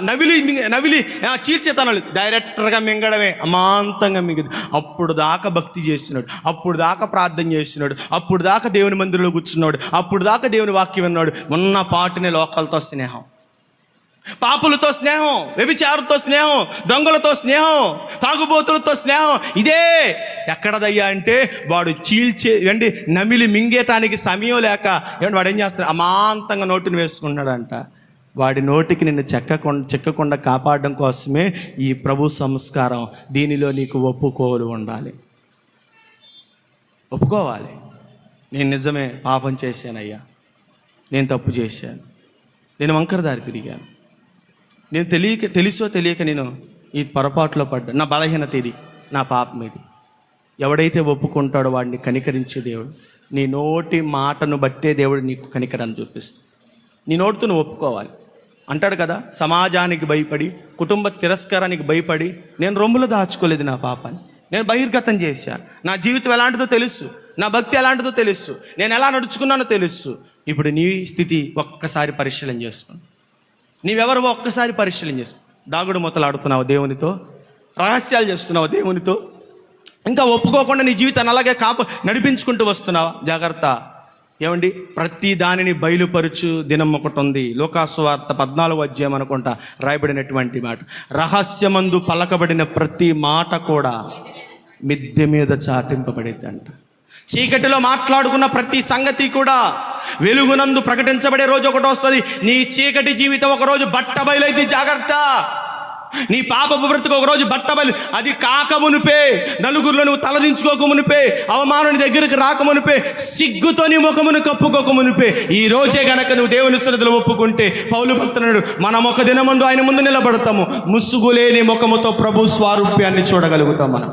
నవిలి చీల్చేతనం లేదు, డైరెక్టర్గా మింగడమే, అమాంతంగా మింగదు. అప్పుడు దాకా భక్తి చేస్తున్నాడు, అప్పుడు దాకా ప్రార్థన చేస్తున్నాడు, అప్పుడు దాకా దేవుని మందిరంలో కూర్చున్నాడు, అప్పుడు దాకా దేవుని వాక్యం విన్నాడు. ఉన్న పాటునే లోకాలతో స్నేహం, పాపులతో స్నేహం, వ్యభిచారులతో స్నేహం, దొంగలతో స్నేహం, తాగుబోతులతో స్నేహం. ఇదే ఎక్కడదయ్యా అంటే వాడు నమిలి మింగేటానికి సమయం లేక వాడు ఏం చేస్తాడు, అమాంతంగా నోటిని వేసుకున్నాడంట. వాడి నోటికి నిన్ను చెక్కకుండా కాపాడడం కోసమే ఈ ప్రభు సంస్కారం. దీనిలో నీకు ఒప్పుకోలు ఉండాలి, ఒప్పుకోవాలి. నేను నిజమే పాపం చేశానయ్యా, నేను తప్పు చేశాను, నేను వంకర దారి తిరిగాను, నేను తెలుసో తెలియక నేను ఈ పొరపాటులో పడ్డా, నా బలహీనత ఇది, నా పాపం ఇది. ఎవడైతే ఒప్పుకుంటాడో వాడిని కనికరించే దేవుడు. నీ నోటి మాటను బట్టే దేవుడు నీకు కనికరాన్ని చూపిస్తాడు. నీ నోటితో నువ్వు ఒప్పుకోవాలి. అంటాడు కదా, సమాజానికి భయపడి, కుటుంబ తిరస్కారానికి భయపడి నేను రొమ్ములో దాచుకోలేదు నా పాపాన్ని, నేను బహిర్గతం చేశాను, నా జీవితం ఎలాంటిదో తెలుసు, నా భక్తి ఎలాంటిదో తెలుసు, నేను ఎలా నడుచుకున్నానో తెలుసు. ఇప్పుడు నీ స్థితి ఒక్కసారి పరిశీలన చేసుకోండి. నీవెవరో ఒక్కసారి పరిశీలన చేసుకో. దాగుడు మొత్తలాడుతున్నావు దేవునితో, రహస్యాలు చేస్తున్నావు దేవునితో, ఇంకా ఒప్పుకోకుండా నీ జీవితాన్ని అలాగే నడిపించుకుంటూ వస్తున్నావా? జాగ్రత్త. ఏమండి, ప్రతి దానిని బయలుపరుచు దినం ఒకటి ఉంది. లూకాసు వార్త 14వ అధ్యాయం అనుకుంటా రాయబడినటువంటి మాట. రహస్యమందు పలకబడిన ప్రతి మాట కూడా మిద్దె మీద చాటింపబడిద్దంట. చీకటిలో మాట్లాడుకున్న ప్రతి సంగతి కూడా వెలుగునందు ప్రకటించబడే రోజు ఒకటి వస్తుంది. నీ చీకటి జీవితం ఒకరోజు బట్ట బయలైతే జాగ్రత్త. నీ పాపపు బ్రతుకు ఒకరోజు బట్టబయలు. అది కాకమునిపే, నలుగురిలో నువ్వు తలదించుకోకమునిపే, అవమానం దగ్గరికి రాకమునిపే, సిగ్గుతో నీ ముఖమును కప్పుకోకమునిపే ఈ రోజే గనక నువ్వు దేవుని సన్నిధిలో ఒప్పుకుంటే, పౌలు భక్తుడు, మనం ఒక దినమందు ఆయన ముందు నిలబడతాము. ముసుగులేని ముఖముతో ప్రభు స్వారూప్యాన్ని చూడగలుగుతాం. మనం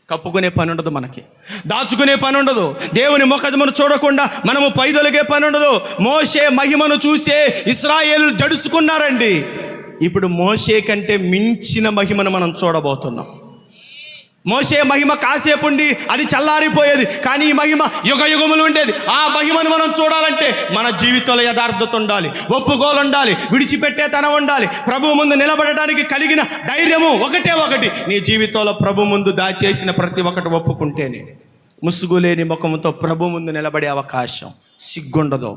కప్పుకునే పని ఉండదు, మనకి దాచుకునే పని ఉండదు. దేవుని ముఖమును చూడకుండా మనము పైదొలిగే పని ఉండదు. మోషే మహిమను చూసే ఇశ్రాయేలు జడుసుకున్నారండి. ఇప్పుడు మోషే కంటే మించిన మహిమను మనం చూడబోతున్నాం. మోషే మహిమ కాసేపు ఉండి అది చల్లారిపోయేది, కానీ ఈ మహిమ యుగ యుగములు ఉండేది. ఆ మహిమను మనం చూడాలంటే మన జీవితంలో యథార్థత ఉండాలి, ఒప్పుకోలు ఉండాలి, విడిచిపెట్టేతనం ఉండాలి. ప్రభు ముందు నిలబడడానికి కలిగిన ధైర్యము ఒకటి. నీ జీవితంలో ప్రభు ముందు దాచేసిన ప్రతి ఒక్కటి ఒప్పుకుంటేనే ముసుగులేని ముఖముతో ప్రభు ముందు నిలబడే అవకాశం. సిగ్గుండదు,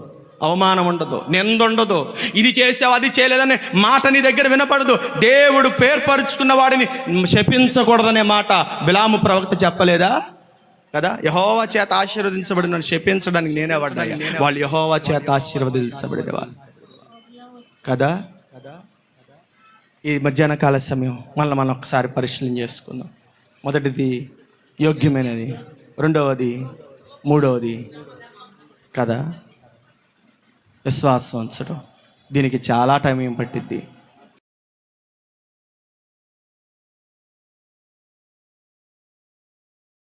అవమానం ఉండదు, నిందుండదు. ఇది చేసావు అది చేయలేదనే మాట నీ దగ్గర వినపడదు. దేవుడు పేర్పరుచుకున్న వాడిని శపించకూడదనే మాట బిలాము ప్రవక్త చెప్పలేదా కదా? యెహోవా చేత ఆశీర్వదించబడిన శపించడానికి నేనే పడ్డా. వాళ్ళు యెహోవా చేత ఆశీర్వదించబడిన వాళ్ళు కదా. ఈ మధ్యాహ్న కాల సమయం మనం ఒకసారి పరిశీలన చేసుకుందాం. మొదటిది యోగ్యమైనది, రెండవది, మూడవది కదా విశ్వాసం ఉంచడం. దీనికి చాలా టైం పట్టిద్ది.